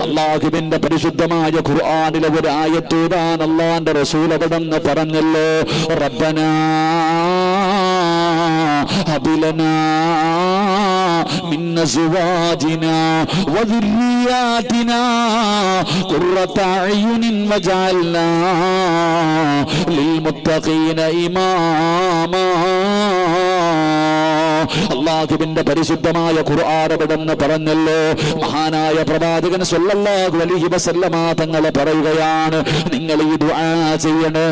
അല്ലാഹുവിന്റെ പരിശുദ്ധമായ ഖുർആനിലെ ഒരു ആയത്തോടാൻ അല്ലാഹുവിന്റെ റസൂൽ അവിടെന്ന് പറഞ്ഞല്ലോ, റബ്ബനാ ഹബിലനാ മിൻ അസ്വാജിനാ വദുർരിയാതിനാ ഖുർറത അയ്യുനിൻ വജഅൽനാ ലിൽമുത്തഖീന ഇമാമാ. അല്ലാഹുവിന്റെ പരിശുദ്ധമായ ഖുർആൻ അവിടെന്ന് പറഞ്ഞല്ലോ, മഹാനായ പ്രവാചകൻ സ്വല്ലല്ലാഹു അലൈഹി വസല്ലമ തങ്ങൾ പറയുകയാണ്, നിങ്ങൾ ഈ ദുആ ചെയ്യണേ,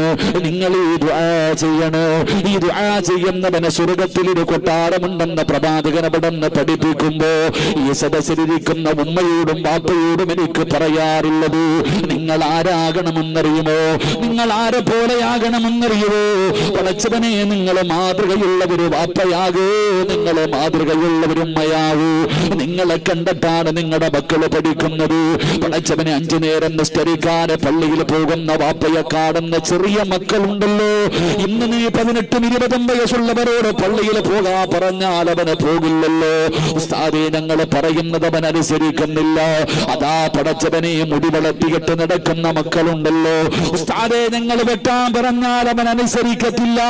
നിങ്ങൾ ഈ ദുആ ചെയ്യണേ. ഈ ദുആ ചെയ്യുന്നവന് സ്വർഗ്ഗത്തിൽ ഒരു കൊട്ടാരമുണ്ടെന്ന് പ്രവാചകൻ അവിടെന്ന് പഠിപ്പിക്കുമ്പോ ഈ സദസ്സിലിരിക്കുന്ന ഉമ്മയോടും ബാപ്പയോടും എനിക്ക് പറയാറുള്ളത്, നിങ്ങൾ ആരാകണമെന്നറിയുമോ? നിങ്ങൾ ആരെ പോലെയാകണമെന്നറിയുമോ? പടച്ചവനെ, നിങ്ങൾ മാതൃകയുള്ളവര് വാപ്പയാകൂ, നിങ്ങളെ മാതൃകയുള്ളവരും ഉമ്മയാവൂ. നിങ്ങളെ കണ്ടിട്ടാണ് നിങ്ങളുടെ മക്കള് പഠിക്കുന്നത്. പടച്ചവനെ, 5 നേരം നിസ്കരിക്കാൻ പള്ളിയിൽ പോകുന്ന വാപ്പയെ കാണുന്ന ചെറിയ മക്കളുണ്ടല്ലോ. ഇന്ന് നീ 18 20 വയസ്സുള്ളവരോട് പള്ളിയിൽ പോകാ പറഞ്ഞാൽ അവന് പോകില്ലല്ലോ. ഉസ്താദേ, ഞങ്ങൾ പറയുന്നത് അവൻ അനുസരിക്കുന്നില്ല. അതാ പടച്ചവനെ, മുടി വളർത്തിയിട്ട് നടക്കുന്ന മക്കളുണ്ടല്ലോ. ഉസ്താദേ, ഞങ്ങൾ വെട്ടാൻ പറഞ്ഞാൽ അവൻ അനുസരിക്കത്തില്ല.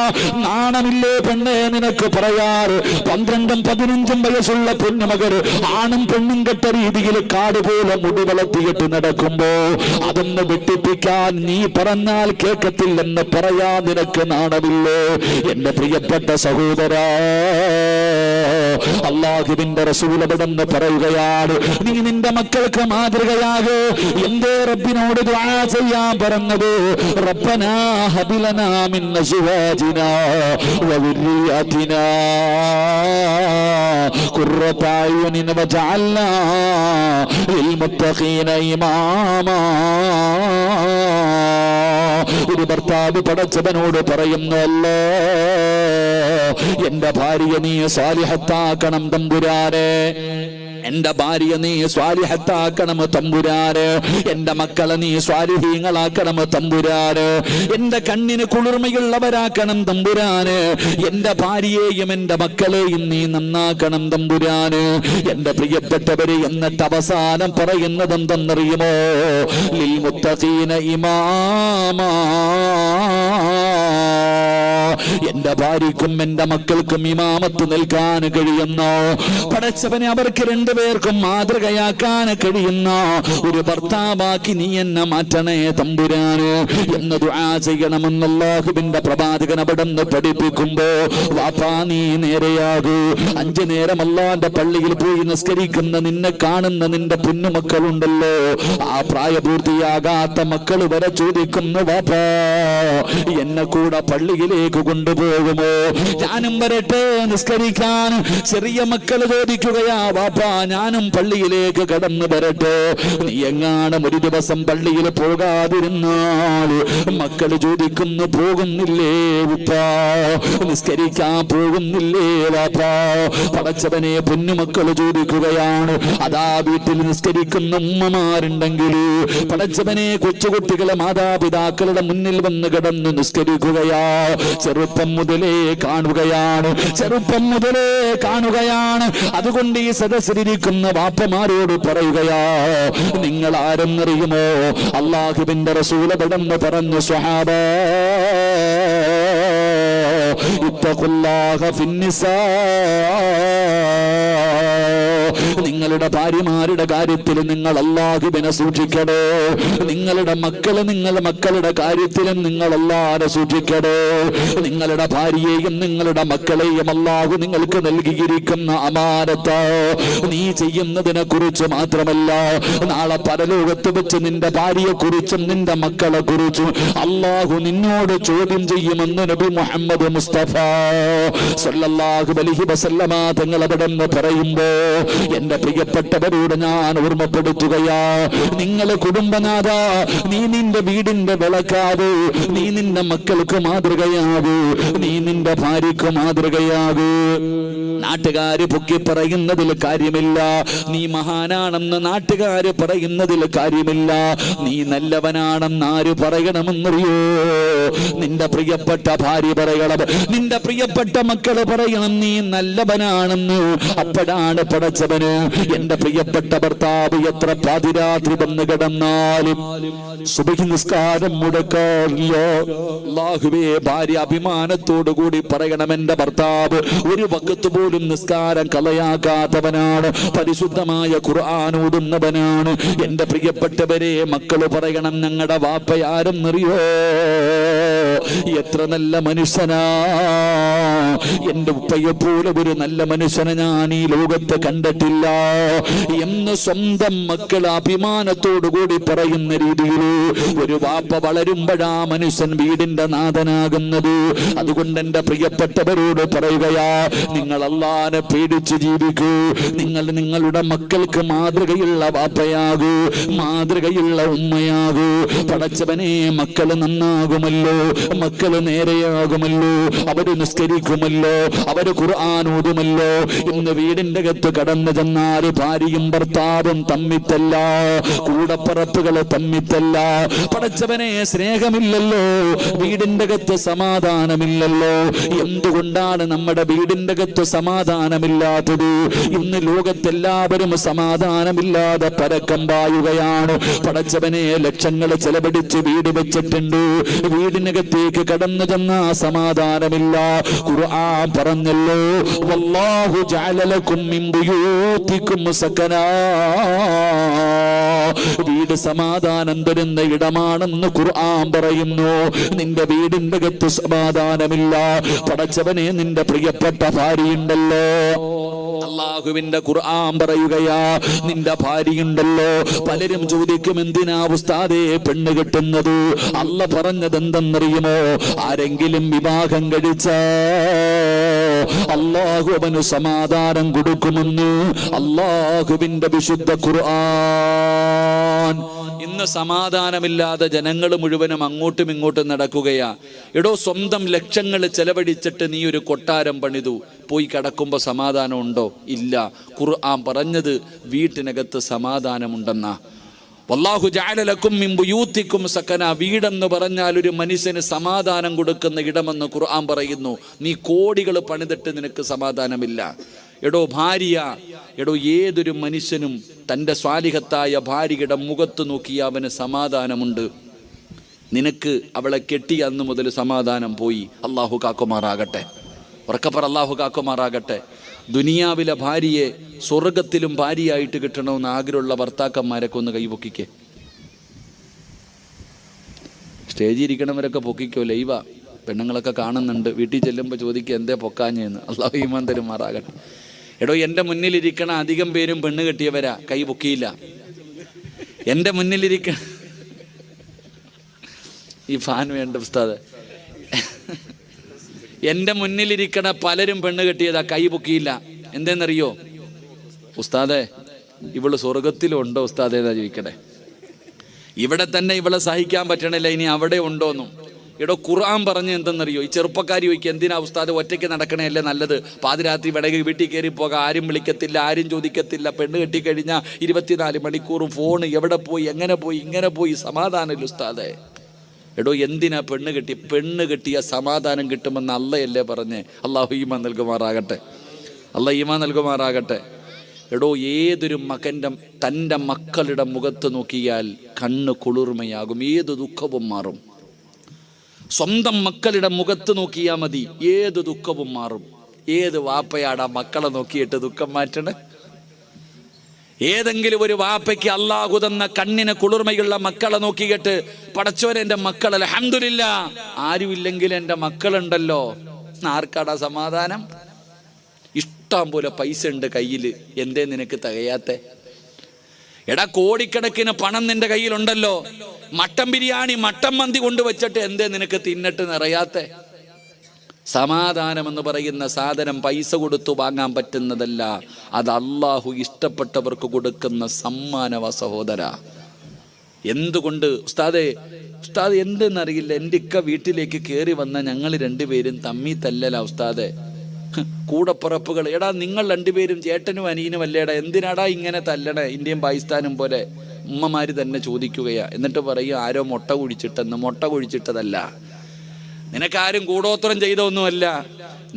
നാണമില്ലേ പെണ്ണെ നിനക്ക് പറയാറ്? 12 15 വയസ്സുള്ള പെണ്ണുമകൾ ആണും പെണ്ണും കെട്ട രീതിയിൽ കാട് പോലെ മുടി വളർത്തിയിട്ട് നടക്കുമ്പോ അതൊന്ന് വെട്ടിപ്പിക്കാൻ നീ പറഞ്ഞാൽ കേൾക്കത്തില്ലെന്ന് പറയാൻ നിനക്ക് നാണമില്ലേ? എന്റെ പ്രിയപ്പെട്ട സഹോദരാ, അല്ലാഹുവിന്റെ റസൂൽ അവിടെന്ന് പറയുകയാണ്, നീ നിന്റെ മക്കൾക്ക് മാതൃകയാകൂ. എന്തേ റബ്ബിനോട് ദുആ ചെയ്യാൻ പറഞ്ഞത്? റബ്ബനാ ഹബിലനാ മിൻ അസ്വാജിനാ വദുർരിയാതിനാ ഖുർറത അയ്യുനിൻ വജഅൽനാ ലിൽമുത്തഖീന ഇമാമാ. ഒരു ഭർത്താവ് പടച്ചവനോട് പറയുന്നല്ലോ, എന്റെ ഭാര്യ നീ സാലിഹത്താക്കണം തമ്പുരാനെ, എന്റെ ഭാര്യ നീ സ്വാലിഹത്താക്കണം തമ്പുരാന്, എന്റെ മക്കളെ നീ സ്വാലിഹീങ്ങളാക്കണം തമ്പുരാന്, എന്റെ കണ്ണിന് കുളിർമയുള്ളവരാക്കണം തമ്പുരാന്, എന്റെ ഭാര്യയെയും എന്റെ മക്കളെയും നീ നന്നാക്കണം തമ്പുരാന്. എന്റെ പ്രിയപ്പെട്ടവര്, എന്നിട്ട് അവസാനം പറയുന്നത് എന്തെന്നറിയുമോ? ലിൽമുത്തഖീന ഇമാമാ. എന്റെ ഭാര്യക്കും എന്റെ മക്കൾക്കും ഇമാമത്ത് നിൽക്കാൻ കഴിയുന്ന പടച്ചവനെ, അവർക്ക് 2 പേർക്കും മാതൃകയാക്കാൻ കഴിയുന്ന ഒരു ഭർത്താവാക്കി നീ എന്നെ മാറ്റണേ തമ്പുരാന് എന്ന് ദുആ ചെയ്യണമെന്ന് അല്ലാഹുവിന്റെ പ്രവാചകൻ അവിടെന്ന് പഠിപ്പിക്കുമ്പോ, വാപ്പാ നീ നേരെയാകൂ. 5 നേരം അല്ലാഹുവിന്റെ പള്ളിയിൽ പോയി നിസ്കരിക്കുന്ന നിന്നെ കാണുന്ന നിന്റെ പൊന്നുമക്കളുണ്ടല്ലോ, ആ പ്രായപൂർത്തിയാകാത്ത മക്കൾ വരെ ചോദിക്കുന്നു, വാപ്പാ എന്നെ കൂടെ പള്ളിയിലേക്ക് കൊണ്ടുപോകുമോ? ഞാനും വരട്ടെ നിസ്കരിക്കാൻ. ചെറിയ മക്കൾ ചോദിക്കുകയാ, വാപ്പാ ഞാനും പള്ളിയിലേക്ക് കടന്നു വരട്ടെ. നീ എങ്ങാനും ഒരു ദിവസം പള്ളിയിൽ പോകാതിരുന്നാൽ മക്കൾ ചോദിക്കുന്നു, പോകുന്നില്ലേ ഉപ്പാ? നിസ്കരിക്കാൻ പോകുന്നില്ലേ വാപ്പാ? പടച്ചവനെ, പൊന്നുമക്കൾ ചോദിക്കുകയാണ്. അതാ വീട്ടിൽ നിസ്കരിക്കുന്ന ഉമ്മമാരുണ്ടെങ്കിൽ പടച്ചവനെ, കൊച്ചുകുട്ടികളെ മാതാപിതാക്കളുടെ മുന്നിൽ വന്ന് കിടന്ന് നിസ്കരിക്കുകയാ. ചെറുപ്പം മുതലേ കാണുകയാണ്, ചെറുപ്പം മുതലേ കാണുകയാണ്. അതുകൊണ്ട് ഈ സദസ്സിലിരിക്കുന്ന വാപ്പമാരോട് പറയുകയാ, നിങ്ങൾ ആരെന്നറിയുമോ? അല്ലാഹുവിന്റെ റസൂൽ അവിടെന്ന് പറഞ്ഞു, സ്വഹാബാ ഇത്തഖുല്ലാഹ ഫിന്നിസാ. നിങ്ങളുടെ ഭാര്യമാരുടെ കാര്യത്തിൽ നിങ്ങൾ അല്ലാഹുവിനെ സൂക്ഷിക്കണേ. നിങ്ങളുടെ മക്കളുടെ കാര്യത്തിലും നിങ്ങൾ അല്ലാഹുവിനെ സൂക്ഷിക്കണേ. നിങ്ങളുടെ ഭാര്യയെയും നിങ്ങളുടെ മക്കളെയും അല്ലാഹു നിങ്ങൾക്ക് നൽകിയിരിക്കുന്ന അമാനത്ത് നീ ചെയ്യുന്നതിനെ കുറിച്ച് മാത്രമല്ല, നാളെ പരലോകത്ത് വെച്ച് നിന്റെ ഭാര്യയെ കുറിച്ചും നിന്റെ മക്കളെ കുറിച്ചും അല്ലാഹു നിന്നോട് ചോദ്യം ചെയ്യുമെന്ന് നബി മുഹമ്മദ് മുസ്തഫ സല്ലല്ലാഹു അലൈഹി വസല്ലമ തങ്ങൾ അവിടെന്ന് പറയുമ്പോ, എന്റെ പ്രിയപ്പെട്ടവരോട് ഞാൻ ഓർമ്മപ്പെടുത്തുകയാ, നിങ്ങളെ കുടുംബനാഥ, നീ നിന്റെ വീടിന്റെ വിളക്കാവൂ, നീ നിന്റെ മക്കൾക്ക് മാതൃകയാകൂ, നീ നിന്റെ ഭാര്യക്ക് മാതൃകയാകൂ. നാട്ടുകാര് പൊക്കി പറയുന്നതിൽ കാര്യമില്ല. നീ മഹാനാണെന്ന് നാട്ടുകാര് പറയുന്നതിൽ കാര്യമില്ല. നീ നല്ലവനാണെന്ന് ആര് പറയണമെന്നറിയോ? നിന്റെ പ്രിയപ്പെട്ട ഭാര്യ പറയണം, നിന്റെ പ്രിയപ്പെട്ട മക്കള് പറയണം നീ നല്ലവനാണെന്ന്. അപ്പോഴാണ് പടച്ചവന് എന്റെ പ്രിയപ്പെട്ട ഭർത്താവ് എത്ര പാതിരാത്രി വന്ന് കിടന്നാലും സുബഹി നിസ്കാരം മുടക്കാറില്ല. അല്ലാഹുവേ, ഭാര്യ അഭിമാനത്തോടു കൂടി പറയണം എന്റെ ഭർത്താവ് ഒരു വഖത്ത് പോലും നിസ്കാരം കളയാക്കാത്തവനാണ്, പരിശുദ്ധമായ ഖുർആൻ ഓതുന്നവനാണ്. എന്റെ പ്രിയപ്പെട്ടവരെ, മക്കള് പറയണം ഞങ്ങളുടെ വാപ്പയാരെന്നറിയോ? എത്ര നല്ല മനുഷ്യനാ, എന്റെ ഉപ്പയെ പോലെ ഒരു നല്ല മനുഷ്യനെ ഞാൻ ഈ ലോകത്ത് കണ്ടിട്ടില്ല എന്ന് സ്വന്തം മക്കൾ അഭിമാനത്തോടു കൂടി പറയുന്ന രീതിയിൽ ഒരു വാപ്പ വളരുമ്പോഴാ മനുഷ്യൻ വീടിന്റെ നാഥനാകുന്നത്. അതുകൊണ്ട് എന്റെ പ്രിയപ്പെട്ടവരോട് പറയുകയാ, നിങ്ങൾ അല്ലാഹുവിനെ പേടിച്ച് ജീവിക്കൂ. നിങ്ങൾ നിങ്ങളുടെ മക്കൾക്ക് മാതൃകയുള്ള വാപ്പയാകൂ, മാതൃകയുള്ള ഉമ്മയാകൂ. പടച്ചവനെ, മക്കള് നന്നാകുമല്ലോ, മക്കള് നേരെയാകുമല്ലോ, അവര് നിസ്കരിക്കുമല്ലോ, അവര് ഖുർആൻ ഓതുമല്ലോ. ഇന്ന് വീടിന്റെ അകത്ത് കടന്നു ചെന്നാൽ ഭാര്യയും ഭർത്താവും തമ്മിത്തല്ല, കൂടപ്പറപ്പുകള് തമ്മിത്തല്ല. പടച്ചവനെ, സ്നേഹമില്ലല്ലോ, വീടിന്റെ അകത്ത് സമാധാനമില്ലല്ലോ. എന്തുകൊണ്ടാണ് നമ്മുടെ വീടിന്റെ അകത്ത് സമാധാനമില്ലാത്തത്? ഇന്ന് ലോകത്തെല്ലാവരും സമാധാനമില്ലാതെ പരക്കം പായുകയാണ്. പടച്ചവനെ, ലക്ഷങ്ങൾ ചെലവഴിച്ച് വീട് വെച്ചിട്ടുണ്ട്, വീടിനകത്തേക്ക് കടന്നു ചെന്ന സമാധാനമില്ല. ഖുർആൻ പറഞ്ഞല്ലോ, വല്ലാഹു ജഅല ലക്കും മിൻ ബുയൂതികും സകനാ. വീട് സമാധാനം തരുന്ന ഇടമാണെന്ന് ഖുർആൻ പറയുന്നു. നിന്റെ വീടിന്റെ അകത്ത് സമാധാനമില്ല. പടച്ചവനെ, നിന്റെ പ്രിയപ്പെട്ട ഭാര്യയുണ്ടല്ലോ, അല്ലാഹുവിന്റെ ഖുർആൻ പറയുകയാ, നിന്റെ ഭാര്യയുണ്ടല്ലോ. പലരും ചോദിക്കും, എന്തിനാ ഉസ്താദേ പെണ്ണ് കെട്ടുന്നത്? അല്ല പറഞ്ഞത് എന്തെന്നറിയുമോ? ആരെങ്കിലും വിവാഹം കഴിച്ച അല്ലാഹു അവന് സമാധാനം കൊടുക്കുമെന്ന് അല്ലാഹുവിന്റെ വിശുദ്ധ ഖുർആൻ. ഇന്ന് സമാധാനമില്ലാതെ ജനങ്ങൾ മുഴുവനും അങ്ങോട്ടും ഇങ്ങോട്ടും നടക്കുകയാ. എടോ, സ്വന്തം ലക്ഷങ്ങൾ ചെലവഴിച്ചിട്ട് നീ ഒരു കൊട്ടാരം പണിതു, പോയി കിടക്കുമ്പോൾ സമാധാനം ഉണ്ടോ? ഇല്ല. ഖുർആൻ പറഞ്ഞത് വീട്ടിനകത്ത് സമാധാനമുണ്ടെന്നാ. വല്ലാഹു ജഅല ലക്കും മിൻ ബുയൂതികും സകന. വീടെന്ന് പറഞ്ഞാൽ ഒരു മനുഷ്യന് സമാധാനം കൊടുക്കുന്ന ഇടമെന്ന് ഖുർആൻ പറയുന്നു. നീ കോടികൾ പണിതിട്ട് നിനക്ക് സമാധാനമില്ല. എടോ ഭാര്യ, എടോ ഏതൊരു മനുഷ്യനും തൻ്റെ സ്വാലിഹത്തായ ഭാര്യയുടെ മുഖത്ത് നോക്കിയ അവന് സമാധാനമുണ്ട്. നിനക്ക് അവളെ കെട്ടിയ അന്ന് മുതൽ സമാധാനം പോയി. അല്ലാഹു കാക്കുമാറാകട്ടെ, ഉറക്കപ്പറ അല്ലാഹു കാക്കുമാറാകട്ടെ. ദുനിയാവിലെ ഭാര്യയെ സ്വർഗത്തിലും ഭാര്യയായിട്ട് കിട്ടണമെന്ന് ആഗ്രഹമുള്ള ഭർത്താക്കന്മാരൊക്കെ ഒന്ന് കൈപൊക്കിക്കേ. സ്റ്റേജിൽ ഇരിക്കണവരൊക്കെ പൊക്കിക്കോ, ലൈവാ. പെണ്ണുങ്ങളൊക്കെ കാണുന്നുണ്ട്. വീട്ടിൽ ചെല്ലുമ്പോൾ ചോദിക്കുക എന്തേ പൊക്കാഞ്ഞെന്ന്. അല്ലാഹു ഈമാൻ തരുമാറാകട്ടെ. എടോ, എൻ്റെ മുന്നിലിരിക്കണ അധികം പേരും പെണ്ണ് കെട്ടിയവരാ, കൈ പൊക്കിയില്ല. എൻ്റെ മുന്നിലിരിക്കണ ഈ ഫാൻ വേണ്ട ഉസ്താദ്, എൻ്റെ മുന്നിലിരിക്കണ പലരും പെണ്ണ് കെട്ടിയതാ, കൈ പൊക്കിയില്ല. എന്തെന്നറിയോ? ഉസ്താദെ, ഇവള് സ്വർഗത്തിലുണ്ടോ ഉസ്താദേ എന്നാ ചോദിക്കട്ടെ. ഇവിടെ തന്നെ ഇവളെ സഹിക്കാൻ പറ്റണില്ല, ഇനി അവിടെ ഉണ്ടോന്നും. എടോ, ഖുർആൻ പറഞ്ഞ് എന്തെന്നറിയോ? ഈ ചെറുപ്പക്കാരി ചോദിക്കുക, എന്തിനാ ഉസ്താദ് ഒറ്റയ്ക്ക് നടക്കണേയല്ലേ നല്ലത്? പാതിരാത്രി വിടകി വീട്ടിൽ കയറി പോകാം, ആരും വിളിക്കത്തില്ല, ആരും ചോദിക്കത്തില്ല. പെണ്ണ് കെട്ടിക്കഴിഞ്ഞാൽ 24 മണിക്കൂറും ഫോണ്, എവിടെ പോയി, എങ്ങനെ പോയി, ഇങ്ങനെ പോയി, സമാധാനമില്ല ഉസ്താദേ. എടോ, എന്തിനാ പെണ്ണ് കെട്ടി? പെണ്ണ് കെട്ടിയ സമാധാനം കിട്ടുമെന്ന് അള്ളയല്ലേ പറഞ്ഞേ? അള്ളാഹു ഈമാൻ നൽകുമാറാകട്ടെ, അള്ളാഹ് ഈമാൻ നൽകുമാറാകട്ടെ. എടോ, ഏതൊരു മകൻ്റെ തൻ്റെ മക്കളുടെ മുഖത്ത് നോക്കിയാൽ കണ്ണ് കുളിർമയാകും, ഏത് ദുഃഖവും മാറും. സ്വന്തം മക്കളുടെ മുഖത്ത് നോക്കിയാൽ മതി, ഏത് ദുഃഖവും മാറും. ഏത് വാപ്പയാടാ മക്കളെ നോക്കിയിട്ട് ദുഃഖം മാറ്റണേ? ഏതെങ്കിലും ഒരു വാപ്പയ്ക്ക് അല്ലാഹു തന്ന കണ്ണിന് കുളിർമയുള്ള മക്കളെ നോക്കിയിട്ട് പടച്ചോനെ എൻ്റെ മക്കൾ അൽഹംദുലില്ലാ, ആരുമില്ലെങ്കിൽ എൻ്റെ മക്കളുണ്ടല്ലോ, ആർക്കാടാ സമാധാനം? ഇഷ്ടം പോലെ പൈസ ഉണ്ട് കയ്യിൽ, എന്തേ നിനക്ക് തികയാത്തെ? എടാ, കോടിക്കണക്കിന് പണം നിന്റെ കയ്യിലുണ്ടല്ലോ, മട്ടൻ ബിരിയാണി മട്ടൻ മന്തി കൊണ്ടുവച്ചിട്ട് എന്തേ നിനക്ക് തിന്നിട്ട് നിറയാത്തെ? സമാധാനം എന്ന് പറയുന്ന സാധനം പൈസ കൊടുത്തു വാങ്ങാൻ പറ്റുന്നതല്ല, അത് അല്ലാഹു ഇഷ്ടപ്പെട്ടവർക്ക് കൊടുക്കുന്ന സമ്മാനവ സഹോദര. എന്തുകൊണ്ട് ഉസ്താദ് എന്തെന്നറിയില്ല, എൻ്റെ ഇക്ക വീട്ടിലേക്ക് കയറി വന്ന ഞങ്ങൾ രണ്ടുപേരും തമ്മി തല്ലല ഉസ്താദെ. കൂടപ്പിറപ്പുകൾ, എടാ നിങ്ങൾ രണ്ടുപേരും ചേട്ടനും അനിയനും അല്ലേടാ, എന്തിനാടാ ഇങ്ങനെ തല്ലണേ? ഇന്ത്യയും പാകിസ്ഥാനും പോലെ ഉമ്മമാര് തന്നെ ചോദിക്കുകയാ. എന്നിട്ട് പറയും ആരോ മുട്ട കുഴിച്ചിട്ടെന്ന്. മുട്ട കുഴിച്ചിട്ടതല്ല, നിനക്കാരും കൂടോത്രം ചെയ്തൊന്നുമല്ല.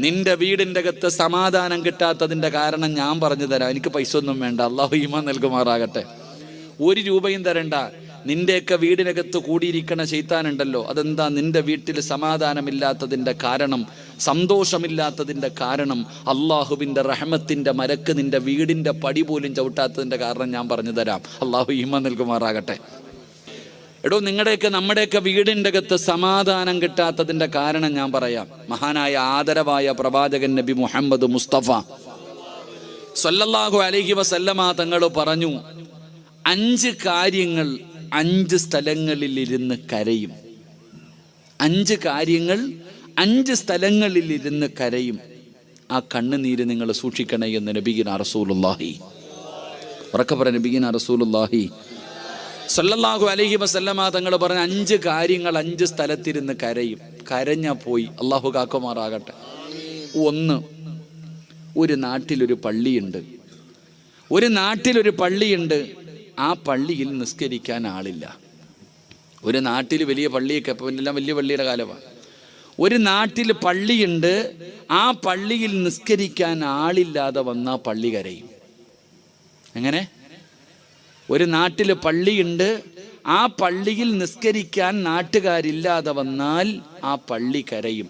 നിന്റെ വീടിൻ്റെ അകത്ത് സമാധാനം കിട്ടാത്തതിൻ്റെ കാരണം ഞാൻ പറഞ്ഞു തരാം. എനിക്ക് പൈസ ഒന്നും വേണ്ട, അള്ളാഹു ഈമാൻ നൽകുമാറാകട്ടെ. 1 രൂപയും തരണ്ട. നിന്റെയൊക്കെ വീടിനകത്ത് കൂടിയിരിക്കണ ശൈത്താനുണ്ടല്ലോ, അതെന്താ? നിന്റെ വീട്ടിൽ സമാധാനമില്ലാത്തതിൻ്റെ കാരണം, സന്തോഷമില്ലാത്തതിൻ്റെ കാരണം, അള്ളാഹുവിൻ്റെ റഹ്മത്തിൻ്റെ മരക്ക് നിന്റെ വീടിൻ്റെ പടി പോലും ചവിട്ടാത്തതിൻ്റെ കാരണം ഞാൻ പറഞ്ഞു തരാം. അള്ളാഹു ഈമാൻ നൽകുമാറാകട്ടെ. എടോ, നിങ്ങളുടെയൊക്കെ നമ്മുടെയൊക്കെ വീടിൻ്റെ അകത്ത് സമാധാനം കിട്ടാത്തതിൻ്റെ കാരണം ഞാൻ പറയാം. മഹാനായ ആദരവായ പ്രവാചകൻ നബി മുഹമ്മദ് മുസ്തഫ സല്ലല്ലാഹു അലൈഹി വസല്ലമ തങ്ങൾ പറഞ്ഞു, 5 കാര്യങ്ങൾ 5 സ്ഥലങ്ങളിൽ ഇരുന്ന് കരയും. 5 കാര്യങ്ങൾ 5 സ്ഥലങ്ങളിൽ ഇരുന്ന് കരയും. ആ കണ്ണുനീര് നിങ്ങൾ സൂക്ഷിക്കണേ എന്ന് നബിയിന റസൂലുള്ളാഹി, ഉറക്കെ പറ, നബിയിന റസൂലുള്ളാഹി സല്ലല്ലാഹു അലൈഹി വസല്ലമ തങ്ങൾ പറഞ്ഞ 5 കാര്യങ്ങൾ 5 സ്ഥലത്തിരുന്ന് കരയും. കരഞ്ഞാ പോയി, അള്ളാഹു കാക്കുമാറാകട്ടെ. 1, ഒരു നാട്ടിലൊരു പള്ളിയുണ്ട്. ഒരു നാട്ടിലൊരു പള്ളിയുണ്ട്. ആ പള്ളിയിൽ നിസ്കരിക്കാൻ ആളില്ല. ഒരു നാട്ടിൽ വലിയ പള്ളിയൊക്കെ, അപ്പം എല്ലാം വലിയ പള്ളിയുടെ കാലമാണ്. ഒരു നാട്ടിൽ പള്ളിയുണ്ട്. ആ പള്ളിയിൽ നിസ്കരിക്കാൻ ആളില്ലാതെ വന്നാൽ പള്ളി കരയും. എങ്ങനെ? ഒരു നാട്ടിൽ പള്ളിയുണ്ട്. ആ പള്ളിയിൽ നിസ്കരിക്കാൻ നാട്ടുകാരില്ലാതെ വന്നാൽ ആ പള്ളി കരയും.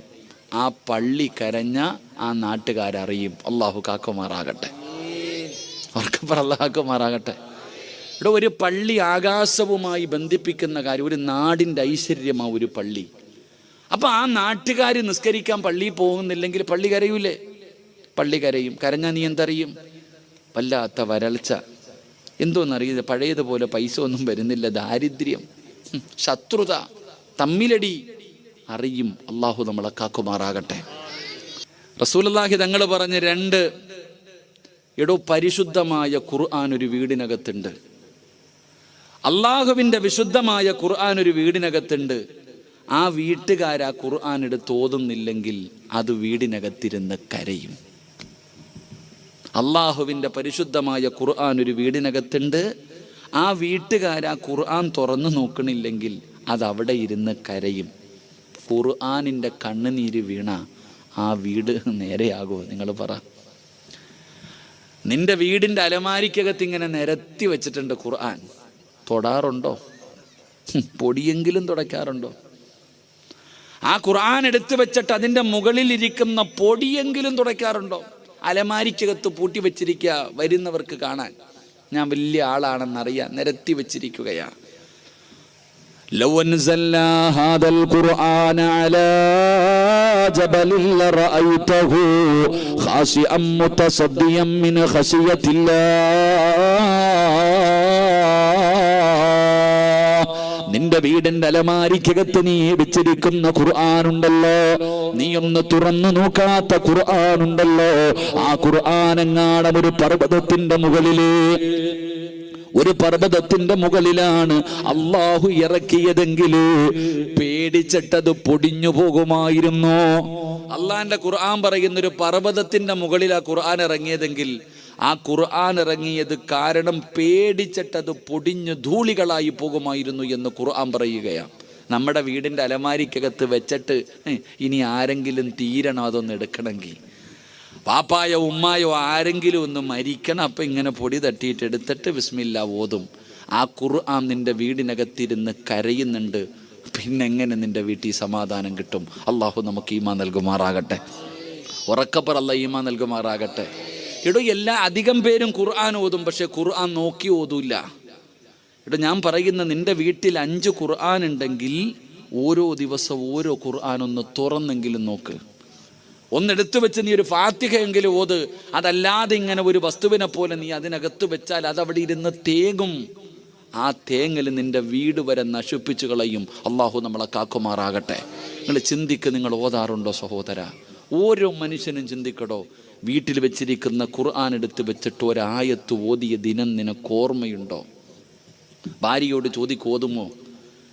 ആ പള്ളി കരഞ്ഞ ആ നാട്ടുകാരറിയും. അള്ളാഹു കാക്കുമാറാകട്ടെ. അള്ളാഹുമാറാകട്ടെ. ഇവിടെ ഒരു പള്ളി ആകാശവുമായി ബന്ധിപ്പിക്കുന്ന കാര്യം, ഒരു നാടിൻ്റെ ഐശ്വര്യമാണ് ഒരു പള്ളി. അപ്പം ആ നാട്ടുകാർ നിസ്കരിക്കാൻ പള്ളിയിൽ പോകുന്നില്ലെങ്കിൽ പള്ളി കരയൂലേ? പള്ളി കരയും. കരഞ്ഞാൽ നീ എന്തറിയും? വല്ലാത്ത വരൾച്ച, എന്തോന്നറിയില്ല, പഴയതുപോലെ പൈസ ഒന്നും വരുന്നില്ല, ദാരിദ്ര്യം, ശത്രുത, തമ്മിലടി അറിയും. അള്ളാഹു നമ്മളെ കാക്കുമാറാകട്ടെ. റസൂലുള്ളാഹി തങ്ങൾ പറഞ്ഞ് 2, എടോ, പരിശുദ്ധമായ ഖുർആൻ ഒരു വീടിനകത്തുണ്ട്. അള്ളാഹുവിൻ്റെ വിശുദ്ധമായ ഖുർആൻ ഒരു വീടിനകത്തുണ്ട്. ആ വീട്ടുകാരാ ഖുർആൻ എടുത്ത് ഓതുന്നില്ലെങ്കിൽ അത് വീടിനകത്തിരുന്ന് കരയും. അള്ളാഹുവിൻ്റെ പരിശുദ്ധമായ ഖുർആൻ ഒരു വീടിനകത്തുണ്ട്. ആ വീട്ടുകാരാ ഖുർആൻ തുറന്നു നോക്കണില്ലെങ്കിൽ അത് അവിടെ ഇരുന്ന് കരയും. ഖുർആനിൻ്റെ കണ്ണുനീര് വീണ ആ വീട് നേരെയാകുമോ? നിങ്ങൾ പറ. നിന്റെ വീടിൻ്റെ അലമാരിക്കകത്ത് ഇങ്ങനെ നിരത്തി വെച്ചിട്ടുണ്ട് ഖുർആൻ. തൊടാറുണ്ടോ? പൊടിയെങ്കിലും തുടയ്ക്കാറുണ്ടോ? ആ ഖുർആൻ എടുത്തു വെച്ചിട്ട് അതിൻ്റെ മുകളിൽ ഇരിക്കുന്ന പൊടിയെങ്കിലും തുടയ്ക്കാറുണ്ടോ? അലമാരിക്കകത്ത് പൂട്ടി വെച്ചിരിക്കുക, വരുന്നവർക്ക് കാണാൻ ഞാൻ വലിയ ആളാണെന്നറിയാൻ നിരത്തി വെച്ചിരിക്കുകയാണ്. ലൗ അൻസൽനാ ഹാദൽ ഖുർആന അലാ ജബലിൻ ലറഅയ്തഹു ഖാശിഅൻ മുതസദ്ദിയൻ മിൻ ഖശിയത്തില്ലാഹ്. നിന്റെ വീടിന്റെ അലമാരിക്കകത്ത് നീ വെച്ചിരിക്കുന്ന ഖുർആനുണ്ടല്ലോ, നീ ഒന്ന് തുറന്നു നോക്കാത്ത ഖുർആനുണ്ടല്ലോ, ആ ഖുർആനെങ്ങാനും ഒരു പർവ്വതത്തിന്റെ മുകളിലാണ് അള്ളാഹു ഇറക്കിയതെങ്കിൽ പേടിച്ചിട്ടത് പൊടിഞ്ഞു പോകുമായിരുന്നു. അള്ളാന്റെ ഖുർആൻ പറയുന്നൊരു പർവ്വതത്തിന്റെ മുകളിൽ ആ ഖുർആൻ ഇറങ്ങിയതെങ്കിൽ ആ ഖുർആൻ ഇറങ്ങിയത് കാരണം പേടിച്ചിട്ടത് പൊടിഞ്ഞു ധൂളികളായി പോകുമായിരുന്നു എന്ന് ഖുർആൻ പറയുകയാണ്. നമ്മുടെ വീടിൻ്റെ അലമാരിക്കകത്ത് വെച്ചിട്ട് ഇനി ആരെങ്കിലും തീരണം അതൊന്ന് എടുക്കണമെങ്കിൽ, പാപ്പായോ ഉമ്മായോ ആരെങ്കിലും ഒന്ന് മരിക്കണം, അപ്പം ഇങ്ങനെ പൊടി തട്ടിയിട്ട് എടുത്തിട്ട് ബിസ്മില്ല ഓതും. ആ ഖുർആൻ നിൻ്റെ വീടിനകത്തിരുന്ന് കരയുന്നുണ്ട്. പിന്നെങ്ങനെ നിൻ്റെ വീട്ടിൽ സമാധാനം കിട്ടും? അള്ളാഹു നമുക്ക് ഈമാൻ നൽകുമാറാകട്ടെ. ഉറക്കപ്പർ അല്ല ഈമാൻ നൽകുമാറാകട്ടെ. എടോ, അധികം പേരും ഖുർആൻ ഓതും, പക്ഷെ ഖുർആൻ നോക്കി ഓതൂല്ല. എടോ, ഞാൻ പറയുന്ന നിൻ്റെ വീട്ടിൽ 5 ഖുർആൻ ഉണ്ടെങ്കിൽ ഓരോ ദിവസം ഓരോ ഖുർആൻ ഒന്ന് തുറന്നെങ്കിലും നോക്ക്. ഒന്നെടുത്തു വെച്ച് നീ ഒരു ഫാത്തിഹയെങ്കിലും ഓത്. അതല്ലാതെ ഇങ്ങനെ ഒരു വസ്തുവിനെ പോലെ നീ അതിനകത്ത് വെച്ചാൽ അതവിടെ ഇരുന്ന് തേങ്ങും. ആ തേങ്ങൽ നിൻ്റെ വീട് വരെ നശിപ്പിച്ചു കളയും. അള്ളാഹു നമ്മളെ കാക്കുമാറാകട്ടെ. നിങ്ങൾ ചിന്തിക്ക്, നിങ്ങൾ ഓതാറുണ്ടോ സഹോദര? ഓരോ മനുഷ്യനും ചിന്തിക്കടോ. വീട്ടിൽ വെച്ചിരിക്കുന്ന ഖുർആൻ എടുത്ത് വെച്ചിട്ട് ഒരായത്ത് ഓതിയ ദിനം നിനക്ക് ഓർമ്മയുണ്ടോ? ഭാര്യയോട് ചോദിക്കോതുമോ?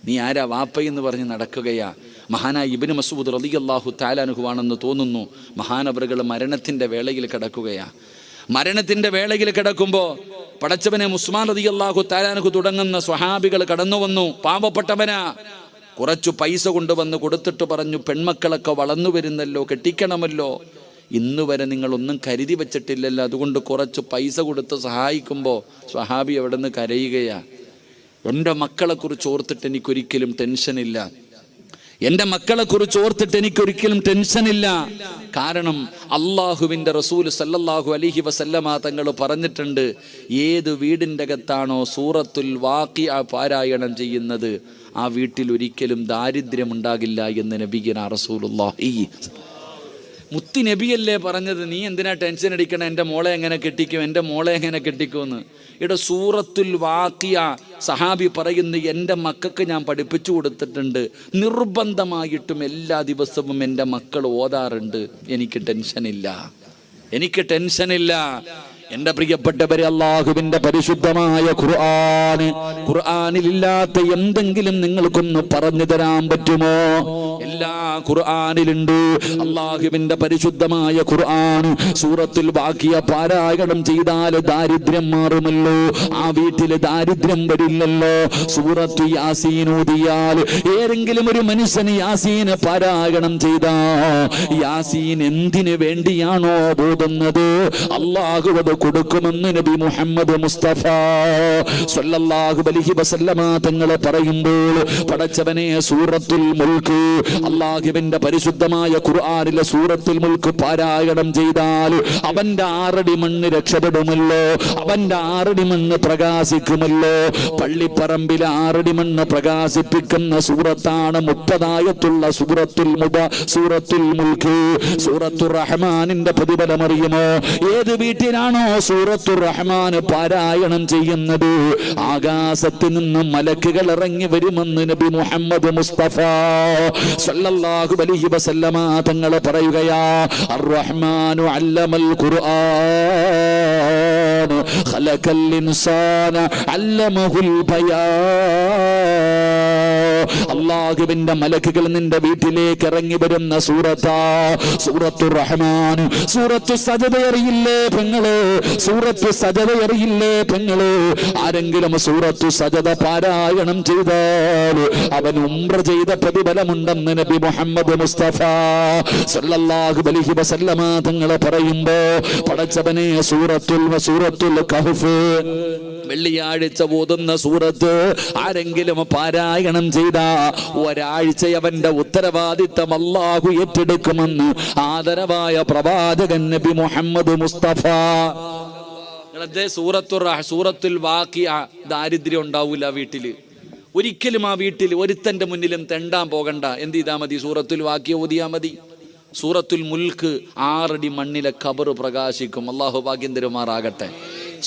നീ ആരാ വാപ്പയെന്ന് പറഞ്ഞ് നടക്കുകയാ. മഹാനായ ഇബ്നു മസ്ഊദ് റളിയല്ലാഹു തആല അൻഹു ആണെന്ന് തോന്നുന്നു. മഹാനവറുകൾ മരണത്തിൻ്റെ വേളയിൽ കിടക്കുകയാണ്. മരണത്തിൻ്റെ വേളയിൽ കിടക്കുമ്പോൾ പടച്ചവനെ ഉസ്മാൻ റളിയല്ലാഹു തആല അൻഹു തുടങ്ങുന്ന സ്വഹാബികൾ കടന്നു വന്നു. പാവപ്പെട്ടവനാ, കുറച്ചു പൈസ കൊണ്ടുവന്ന് കൊടുത്തിട്ട് പറഞ്ഞു, പെൺമക്കളൊക്കെ വളർന്നു വരുന്നല്ലോ, കെട്ടിക്കണമല്ലോ, ഇന്ന് വരെ നിങ്ങളൊന്നും കരുതി വെച്ചിട്ടില്ലല്ലോ, അതുകൊണ്ട് കുറച്ച് പൈസ കൊടുത്ത് സഹായിക്കുമ്പോൾ സ്വഹാബി അവിടെ നിന്ന് കരയുകയാ. എൻ്റെ മക്കളെക്കുറിച്ച് ഓർത്തിട്ട് എനിക്കൊരിക്കലും ടെൻഷനില്ല, എൻ്റെ മക്കളെക്കുറിച്ച് ഓർത്തിട്ട് എനിക്കൊരിക്കലും ടെൻഷനില്ല. കാരണം അള്ളാഹുവിൻ്റെ റസൂൽ സല്ലല്ലാഹു അലൈഹി വസല്ലമ തങ്ങൾ പറഞ്ഞിട്ടുണ്ട്, ഏത് വീടിൻ്റെ അകത്താണോ സൂറത്തുൽ വാഖിഅ പാരായണം ചെയ്യുന്നത് ആ വീട്ടിൽ ഒരിക്കലും ദാരിദ്ര്യമുണ്ടാകില്ല എന്ന് നബിയുനാ റസൂലുള്ളാഹി. മുത്തി നബിയല്ലേ പറഞ്ഞത്, നീ എന്തിനാ ടെൻഷൻ അടിക്കണം, എൻ്റെ മോളെ എങ്ങനെ കെട്ടിക്കും, എൻ്റെ മോളെ എങ്ങനെ കെട്ടിക്കുമെന്ന്. ഇവിടെ സൂറത്തുൽ വാഖിഅ സഹാബി പറയുന്നു, എൻ്റെ മക്കൾക്ക് ഞാൻ പഠിപ്പിച്ചു കൊടുത്തിട്ടുണ്ട്, നിർബന്ധമായിട്ടും എല്ലാ ദിവസവും എൻ്റെ മക്കൾ ഓതാറുണ്ട്, എനിക്ക് ടെൻഷനില്ല, എനിക്ക് ടെൻഷനില്ല. എൻ്റെ പ്രിയപ്പെട്ടവരെ, അള്ളാഹുവിൻ്റെ പരിശുദ്ധമായ ഖുർആനിലില്ലാത്ത എന്തെങ്കിലും നിങ്ങൾക്കൊന്ന് പറഞ്ഞു തരാൻ പറ്റുമോ? എല്ലാ ഖുർആനിലുണ്ട്. അള്ളാഹുവിൻ്റെ പരിശുദ്ധമായ ഖുർആൻ സൂറത്തുൽ വാഖിഅ പാരായണം ചെയ്താൽ ദാരിദ്ര്യം മാറുമല്ലോ, ആ വീട്ടിൽ ദാരിദ്ര്യം വരില്ലല്ലോ. സൂറത്തു യാസീൻ ഓതിയാൽ ഏതെങ്കിലും ഒരു മനുഷ്യന് യാസീൻ പാരായണം ചെയ്താ യാസീൻ എന്തിനു വേണ്ടിയാണോ ഓതുന്നത് അള്ളാഹു അത് കൊടുക്കുമെന്ന് നബി മുഹമ്മദ് മുസ്തഫ സ്വല്ലല്ലാഹു അലൈഹി വസല്ലമ തങ്ങൾ പറയുമ്പോൾ, പടച്ചവനെ, സൂറത്തുൽ മുൽക്ക്, അള്ളാഹുവിന്റെ പരിശുദ്ധമായ ഖുർആനിലെ സൂറത്തുൽ മുൽക്ക് പാരായണം ചെയ്താൽ അവന്റെ 6 അടി മണ്ണ് രക്ഷപ്പെടുമല്ലോ, അവന്റെ 6 അടി മണ്ണ് പ്രകാശിക്കുമല്ലോ. പള്ളിപ്പറമ്പിലെ 6 അടി മണ്ണ് പ്രകാശിപ്പിക്കുന്ന സൂറത്താണ് 30 ആയത്തുള്ള സൂറത്തുൽ മുൽക്ക്. സൂറത്തുർ റഹ്മാനിന്റെ പ്രതിഫലം അറിയുമോ? ഏത് വീട്ടിലാണോ സൂറത്തുർ റഹ്മാൻ പാരായണം ചെയ്യുന്നത് ആകാശത്ത് നിന്ന് മലക്കുകൾ ഇറങ്ങി വരുമെന്ന് നബി മുഹമ്മദ് മുസ്തഫ സല്ലല്ലാഹു അലൈഹി വസല്ലമ തങ്ങൾ പറയുകയാ, അർ-റഹ്മാനു അല്ലമൽ ഖുർആൻ ഖലഖൽ ഇൻസാന അല്ലമഹുൽ ബയാൻ. അല്ലാഹുവിന്റെ മലക്കുകൾ നിന്റെ വീട്ടിലേക്ക് ഇറങ്ങി വരുന്ന സൂറത്തുർ റഹ്മാൻ. സൂറത്തു സജദ അറിയില്ലേ പെങ്ങളെ? സൂറത്തു സജദ അറിയില്ലേ പെങ്ങളെ? ആരെങ്കിലും സൂറത്തു സജദ പാരായണം ചെയ്താൽ അവൻ ഉംറ ചെയ്ത പ്രതിഫലമുണ്ടെന്ന് നബി മുഹമ്മദ് മുസ്തഫ സല്ലല്ലാഹു അലൈഹി വസല്ലമ തങ്ങൾ പറയുമ്പോ, പടച്ചവനെ, സൂറത്തുൽ കഹ്ഫ് വെള്ളിയാഴ്ച ഓതുന്ന സൂറത്ത് ആരെങ്കിലും പാരായണം ചെയ്ത ഒരാഴ്ച അവന്റെ ഉത്തരവാദിത്തം അല്ലാഹു ഏറ്റെടുക്കുമെന്ന് ആദരവായ പ്രവാചകൻ നബി മുഹമ്മദ് മുസ്തഫ. സൂറത്തുൽ വാഖിഅ ദാരിദ്ര്യം ഉണ്ടാവൂല വീട്ടില് ഒരിക്കലും. ആ വീട്ടിൽ ഒരുത്തന്റെ മുന്നിലും തെണ്ടാൻ പോകണ്ട. എന്ത് ചെയ്താൽ മതി? സൂറത്തുൽ വാഖിഅ ഓതിയാ മതി. സൂറത്തുൽ മുൽക്ക് 6 അടി മണ്ണിലെ ഖബർ പ്രകാശിക്കും. അല്ലാഹു ഭാഗ്യം തരുമാറാകട്ടെ.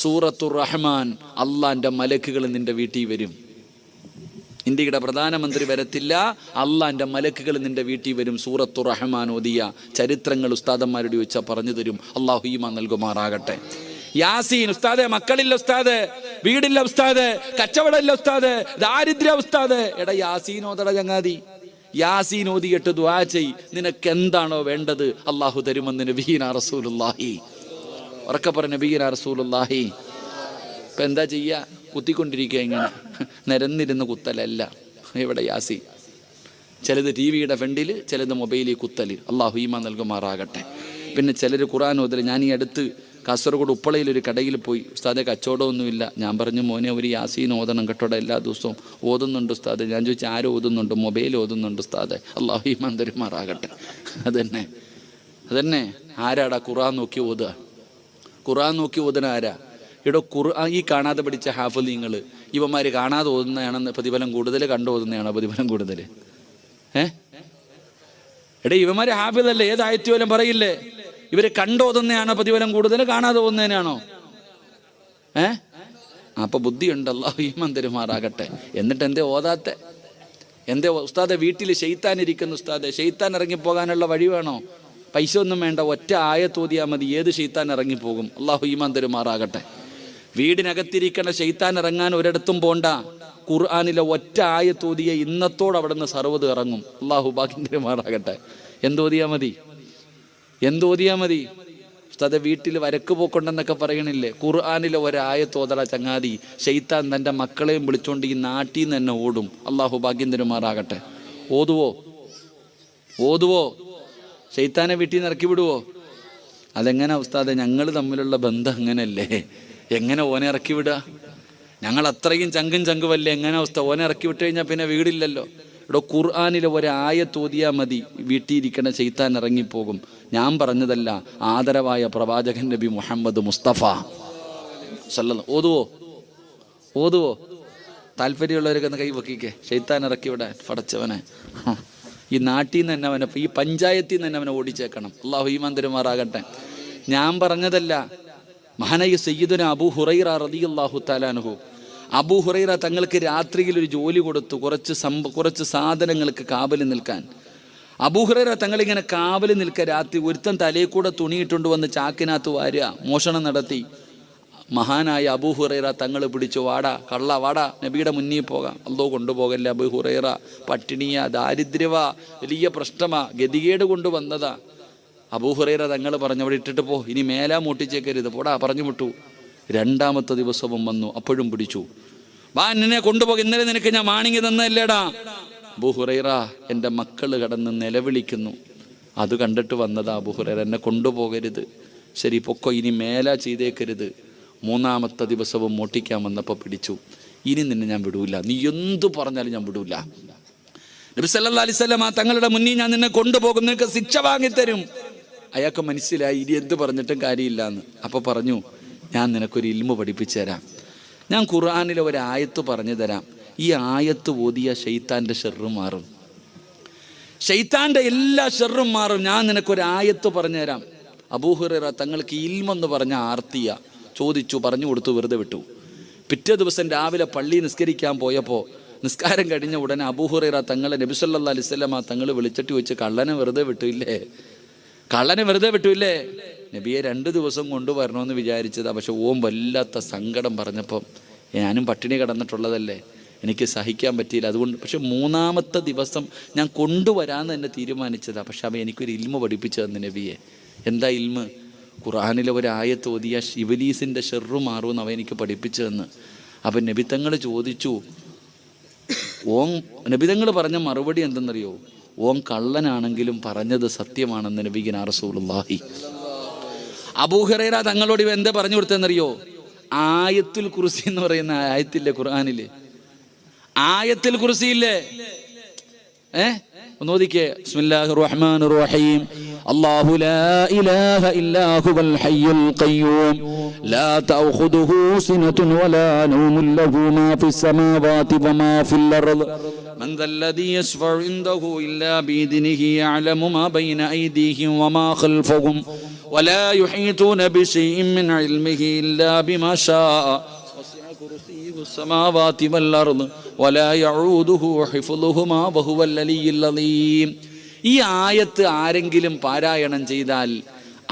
സൂറത്തുർ റഹ്മാൻ, അള്ളാന്റെ മലക്കുകൾ നിന്റെ വീട്ടിൽ വരും. ഇന്ത്യയുടെ പ്രധാനമന്ത്രി വരത്തില്ല, അള്ളാന്റെ മലക്കുകൾ നിന്റെ വീട്ടിൽ വരും. സൂറത്തുർ റഹ്മാൻ ഓതിയ ചരിത്രങ്ങൾ ഉസ്താദന്മാരോട് ചോദിച്ചാൽ പറഞ്ഞു തരും. അള്ളാഹു ഈമാൻ നൽകുമാറാകട്ടെ. യാസീൻ ഉസ്താദെ, മക്കളില്ല ഉസ്താദ്, വീടില്ല ഉസ്താദ്, കച്ചവടമില്ല ഉസ്താദ്, ദാരിദ്ര്യ ഉസ്താദ്. എടാ യാസീൻ ഓതട ചങ്ങാതി, യാസീൻ ഓതിയിട്ട് ദുആ ചെയ്, നിനക്ക് എന്താണോ വേണ്ടത് അള്ളാഹു തരുമെന്ന് നബിയുനാ റസൂലുള്ളാഹി. ഉറക്കെ പറഞ്ഞ നബിയുനാ റസൂലുള്ളാഹി. ഇപ്പൊ എന്താ ചെയ്യാ? കുത്തിക്കൊണ്ടിരിക്കുക. ഇങ്ങനെ നിരന്നിരുന്ന് കുത്തലല്ല. ഇവിടെ യാസീൻ, ചിലത് ടിവിയുടെ ഫ്രണ്ടിൽ, ചിലത് മൊബൈലിൽ കുത്തല്. അള്ളാഹു ഈമാൻ നൽകുമാറാകട്ടെ. പിന്നെ ചിലർ ഖുർആൻ ഓതല്. ഞാൻ ഈ അടുത്ത് കാസർഗോഡ് ഉപ്പളയിൽ ഒരു കടയിൽ പോയി, ഉസ്താദെ കച്ചവടമൊന്നുമില്ല. ഞാൻ പറഞ്ഞു, മോനെ ഒരു യാസീൻ ഓതണം കേട്ടോടെ, എല്ലാ ദിവസവും ഓതുന്നുണ്ട് ഉസ്താദ്. ഞാൻ ചോദിച്ചാൽ ആരും ഓതുന്നുണ്ട്? മൊബൈൽ ഓതുന്നുണ്ട് ഉസ്താദെ. അല്ലാഹു ഈമാൻ തരുമാറാകട്ടെ. അതന്നെ ആരാടാ ഖുർആൻ നോക്കി ഓതുക? ഖുർആൻ നോക്കി ഓതുന്ന ആരാ? ഇവിടെ ഖുർആൻ ഈ കാണാതെ പഠിച്ച ഹാഫിളീങ്ങൾ ഇവന്മാർ കാണാതെ ഓതുന്നതാണെന്ന് പ്രതിഫലം കൂടുതൽ, കണ്ടു ഓതുന്നതാണോ പ്രതിഫലം കൂടുതൽ? എടേ ഇവന്മാർ ഹാഫിളല്ലേ? ഏതായത്ത് പോലും പറയില്ലേ? ഇവര് കണ്ടോതുന്നതാണോ പ്രതിഫലം കൂടുതൽ, കാണാതെ പോകുന്നതിനാണോ? അപ്പൊ ബുദ്ധിയുണ്ട്. അല്ലാഹു ഈമാൻ തരുമാറാകട്ടെ. എന്നിട്ട് എന്തേ ഓതാത്തെ? എന്തേ ഉസ്താദെ വീട്ടിൽ ശൈത്താൻ ഇരിക്കുന്നു ഉസ്താദെ? ശൈത്താൻ ഇറങ്ങിപ്പോകാനുള്ള വഴി വേണോ? പൈസ ഒന്നും വേണ്ട, ഒറ്റ ആയത്ത് ഓതിയാൽ മതി, ഏത് ശൈത്താൻ ഇറങ്ങിപ്പോകും. അല്ലാഹു ഈമാൻ തരുമാറാകട്ടെ. വീടിനകത്തിരിക്കണ ശൈത്താൻ ഇറങ്ങാൻ ഒരിടത്തും പോണ്ട. ഖുർആനിലെ ഒറ്റ ആയത്തോതിയ ഇന്നത്തോടെ അവിടെ നിന്ന് സർവ്വത് ഇറങ്ങും. അള്ളാഹു ഭാഗ്യമാറാകട്ടെ. എന്തോതിയാ മതി? ഉസ്താദെ വീട്ടിൽ വരക്ക് പോക്കൊണ്ടെന്നൊക്കെ പറയണില്ലേ? ഖുർആനിലെ ഒരായത്തോതട ചങ്ങാതി, ശൈത്താൻ തൻ്റെ മക്കളെയും വിളിച്ചോണ്ട് ഈ നാട്ടിൽ നിന്ന് തന്നെ ഓടും. അള്ളാഹു ഭാഗ്യം തരുമാറാകട്ടെ. ഓതുവോ? ശൈത്താനെ വീട്ടിൽ നിന്ന് ഇറക്കി വിടുവോ? അതെങ്ങനെ ഉസ്താദെ? ഞങ്ങൾ തമ്മിലുള്ള ബന്ധം അങ്ങനല്ലേ, എങ്ങനെ ഓനെ ഇറക്കി വിടുക? ഞങ്ങൾ അത്രയും ചങ്കുവല്ലേ, എങ്ങനെ അവസ്ഥ? ഓനെ ഇറക്കി വിട്ട് കഴിഞ്ഞാൽ പിന്നെ വീടില്ലല്ലോ. ഇവിടെ ഖുർആനിലെ ഒരായത്തോതിയാ മതി, വീട്ടിയിരിക്കണ ശൈത്താൻ ഇറങ്ങിപ്പോകും. ഞാൻ പറഞ്ഞതല്ല, ആദരവായ പ്രവാചകൻ നബി മുഹമ്മദ് മുസ്തഫ സല്ലല്ലാഹു. ഓതുവോ? താല്പര്യമുള്ളവരൊക്കെ ഒന്ന് കൈ വെക്കിക്കേ. ശൈത്താൻ ഇറക്കി വിടാൻ പടച്ചവനെ ഈ നാട്ടിൽ നിന്ന് തന്നെ അവനെ, ഈ പഞ്ചായത്തിൽ നിന്ന് തന്നെ അവനെ ഓടിച്ചേക്കണം. അള്ളാഹു ഈമാൻ തരുമാറാകട്ടെ. ഞാൻ പറഞ്ഞതല്ല, മഹാനായ സയ്യിദുന അബൂ ഹുറൈറ റളിയല്ലാഹു തആല അൻഹു, അബൂ ഹുറൈറ തങ്ങൾക്ക് രാത്രിയിൽ ഒരു ജോലി കൊടുത്തു, കുറച്ച് സാധനങ്ങൾക്ക് കാവല് നിൽക്കാൻ. അബൂ ഹുറൈറ തങ്ങളിങ്ങനെ കാവല് നിൽക്കുക. രാത്രി ഒരുത്തൻ തലയിൽ കൂടെ തുണിയിട്ടുകൊണ്ട് വന്ന് ചാക്കിനകത്ത് വാരുക, മോഷണം നടത്തി. മഹാനായ അബൂ ഹുറൈറ തങ്ങൾ പിടിച്ചു, വാടാ നബിയുടെ മുന്നിൽ പോകാം. അല്ലോ കൊണ്ടുപോകല്ലേ അബൂ ഹുറൈറ, പട്ടിണിയാ, ദാരിദ്ര്യവാ, വലിയ പ്രശ്നമാ, ഗതികേട് കൊണ്ടുവന്നതാ. അബൂ ഹുറൈറ തങ്ങൾ പറഞ്ഞു, അവിടെ ഇട്ടിട്ട് പോ, ഇനി മേലാ മൂട്ടിച്ചേക്കരുത്, പോടാ, പറഞ്ഞു വിട്ടു. രണ്ടാമത്തെ ദിവസവും വന്നു, അപ്പോഴും പിടിച്ചു. വാ, എന്നെ കൊണ്ടുപോക, ഇന്നലെ നിനക്ക് ഞാൻ വാണിങ്ങി തന്നല്ലേടാ. അബൂ ഹുറൈറ, എൻ്റെ മക്കള് കടന്ന് നിലവിളിക്കുന്നു, അത് കണ്ടിട്ട് വന്നതാ. അബൂ ഹുറൈറ, എന്നെ കൊണ്ടുപോകരുത്. ശരി പൊക്കോ, ഇനി മേലാ ചെയ്തേക്കരുത്. മൂന്നാമത്തെ ദിവസവും മോട്ടിക്കാൻ വന്നപ്പോൾ പിടിച്ചു. ഇനി നിന്നെ ഞാൻ വിടൂല, നീ എന്തു പറഞ്ഞാലും ഞാൻ വിടൂല. നബി സല്ലല്ലാഹു അലൈഹി വസല്ലം തങ്ങളുടെ മുന്നിൽ ഞാൻ നിന്നെ കൊണ്ടുപോകും, നിനക്ക് ശിക്ഷ വാങ്ങിത്തരും. അയാൾക്ക് മനസ്സിലായി ഇനി എന്ത് പറഞ്ഞിട്ടും കാര്യമില്ല എന്ന്. അപ്പോൾ പറഞ്ഞു, ഞാൻ നിനക്കൊരു ഇൽമു പഠിപ്പിച്ചു തരാം. ഞാൻ ഖുർആനിലെ ഒരായത്ത് പറഞ്ഞു തരാം. ഈ ആയത്ത് ഓതിയ ശൈത്താൻ്റെ ഷെർറ് മാറും, ശൈത്താൻ്റെ എല്ലാ ഷെർറും മാറും. ഞാൻ നിനക്കൊരായത്ത് പറഞ്ഞു തരാം. അബൂ ഹുറൈറ തങ്ങൾക്ക് ഇൽമെന്ന് പറഞ്ഞ ആർത്തിയ ചോദിച്ചു, പറഞ്ഞു കൊടുത്തു, വെറുതെ വിട്ടു. പിറ്റേ ദിവസം രാവിലെ പള്ളി നിസ്കരിക്കാൻ പോയപ്പോൾ നിസ്കാരം കഴിഞ്ഞ ഉടനെ അബൂ ഹുറൈറ തങ്ങളെ നബി സല്ലല്ലാഹു അലൈഹി വസല്ലം തങ്ങൾ വിളിച്ചിട്ട് ചോദിച്ചു, കള്ളനെ വെറുതെ വിട്ടില്ലേ? നബിയെ 2 ദിവസം കൊണ്ടുവരണമെന്ന് വിചാരിച്ചതാ, പക്ഷെ ഓം വല്ലാത്ത സങ്കടം പറഞ്ഞപ്പം, ഞാനും പട്ടിണി കിടന്നിട്ടുള്ളതല്ലേ, എനിക്ക് സഹിക്കാൻ പറ്റിയില്ല, അതുകൊണ്ട്. പക്ഷെ 3-ാമത്തെ ദിവസം ഞാൻ കൊണ്ടുവരാമെന്ന് തന്നെ തീരുമാനിച്ചതാ. പക്ഷെ അവൻ എനിക്കൊരു ഇൽമ പഠിപ്പിച്ചു തന്നു നബിയെ. എന്താ ഇൽമ്? ഖുർആനിലെ ഒരായത്ത് ഓതിയ ഇബ്ലീസിൻ്റെ ഷെർറു മാറുമെന്ന് അവൻ എനിക്ക് പഠിപ്പിച്ചു തന്ന്. അപ്പം നബിതങ്ങൾ ചോദിച്ചു, നബിതങ്ങൾ പറഞ്ഞ മറുപടി എന്തെന്നറിയോ? ഓൻ കള്ളനാണെങ്കിലും പറഞ്ഞത് സത്യമാണെന്ന് നബിഗിന റസൂലുള്ളാഹി. അബൂ ഹുറൈറ തങ്ങളോട് ഇവ എന്താ പറഞ്ഞു കൊടുത്തെന്നറിയോ? ആയത്തുൽ കുർസി എന്ന് പറയുന്ന ആയത്തില്ലേ ഖുർആനില്, ആയത്തുൽ കുർസി ഇല്ലേ? ഒന്നോദിക്കേ, ബിസ്മില്ലാഹിർ റഹ്മാനിർ റഹീം. അല്ലാഹു ലാ ഇലാഹ ഇല്ലാ ഹുവൽ ഹയ്യുൽ ഖയ്യൂം ലാ തഅഖുദുഹു സിനതുൻ വലാ നൗമുൻ ലഹു മാ ഫിസ് സമാവാതി വമാ ഫിൽ അർദ് മൻ ദല്ലദീ യശ്ഫഉ ഇൻദഹു ഇല്ലാ ബിഇദ്നിഹി യഅലമു മാ ബൈന അയ്ദീഹിം വമാ ഖൽഫഹും വലാ യുഹീതൂന ബിശൈഇൻ മിൻ ഇൽമിഹി ഇല്ലാ ബിമാ ശാഅ വസിഅ കുർസിയ്യുഹു السماوات والأرض ولا يعوده حفظهما وهو العلي العظيم. ഈ ആയത്ത് ആരെങ്കിലും പാരായണം ചെയ്താൽ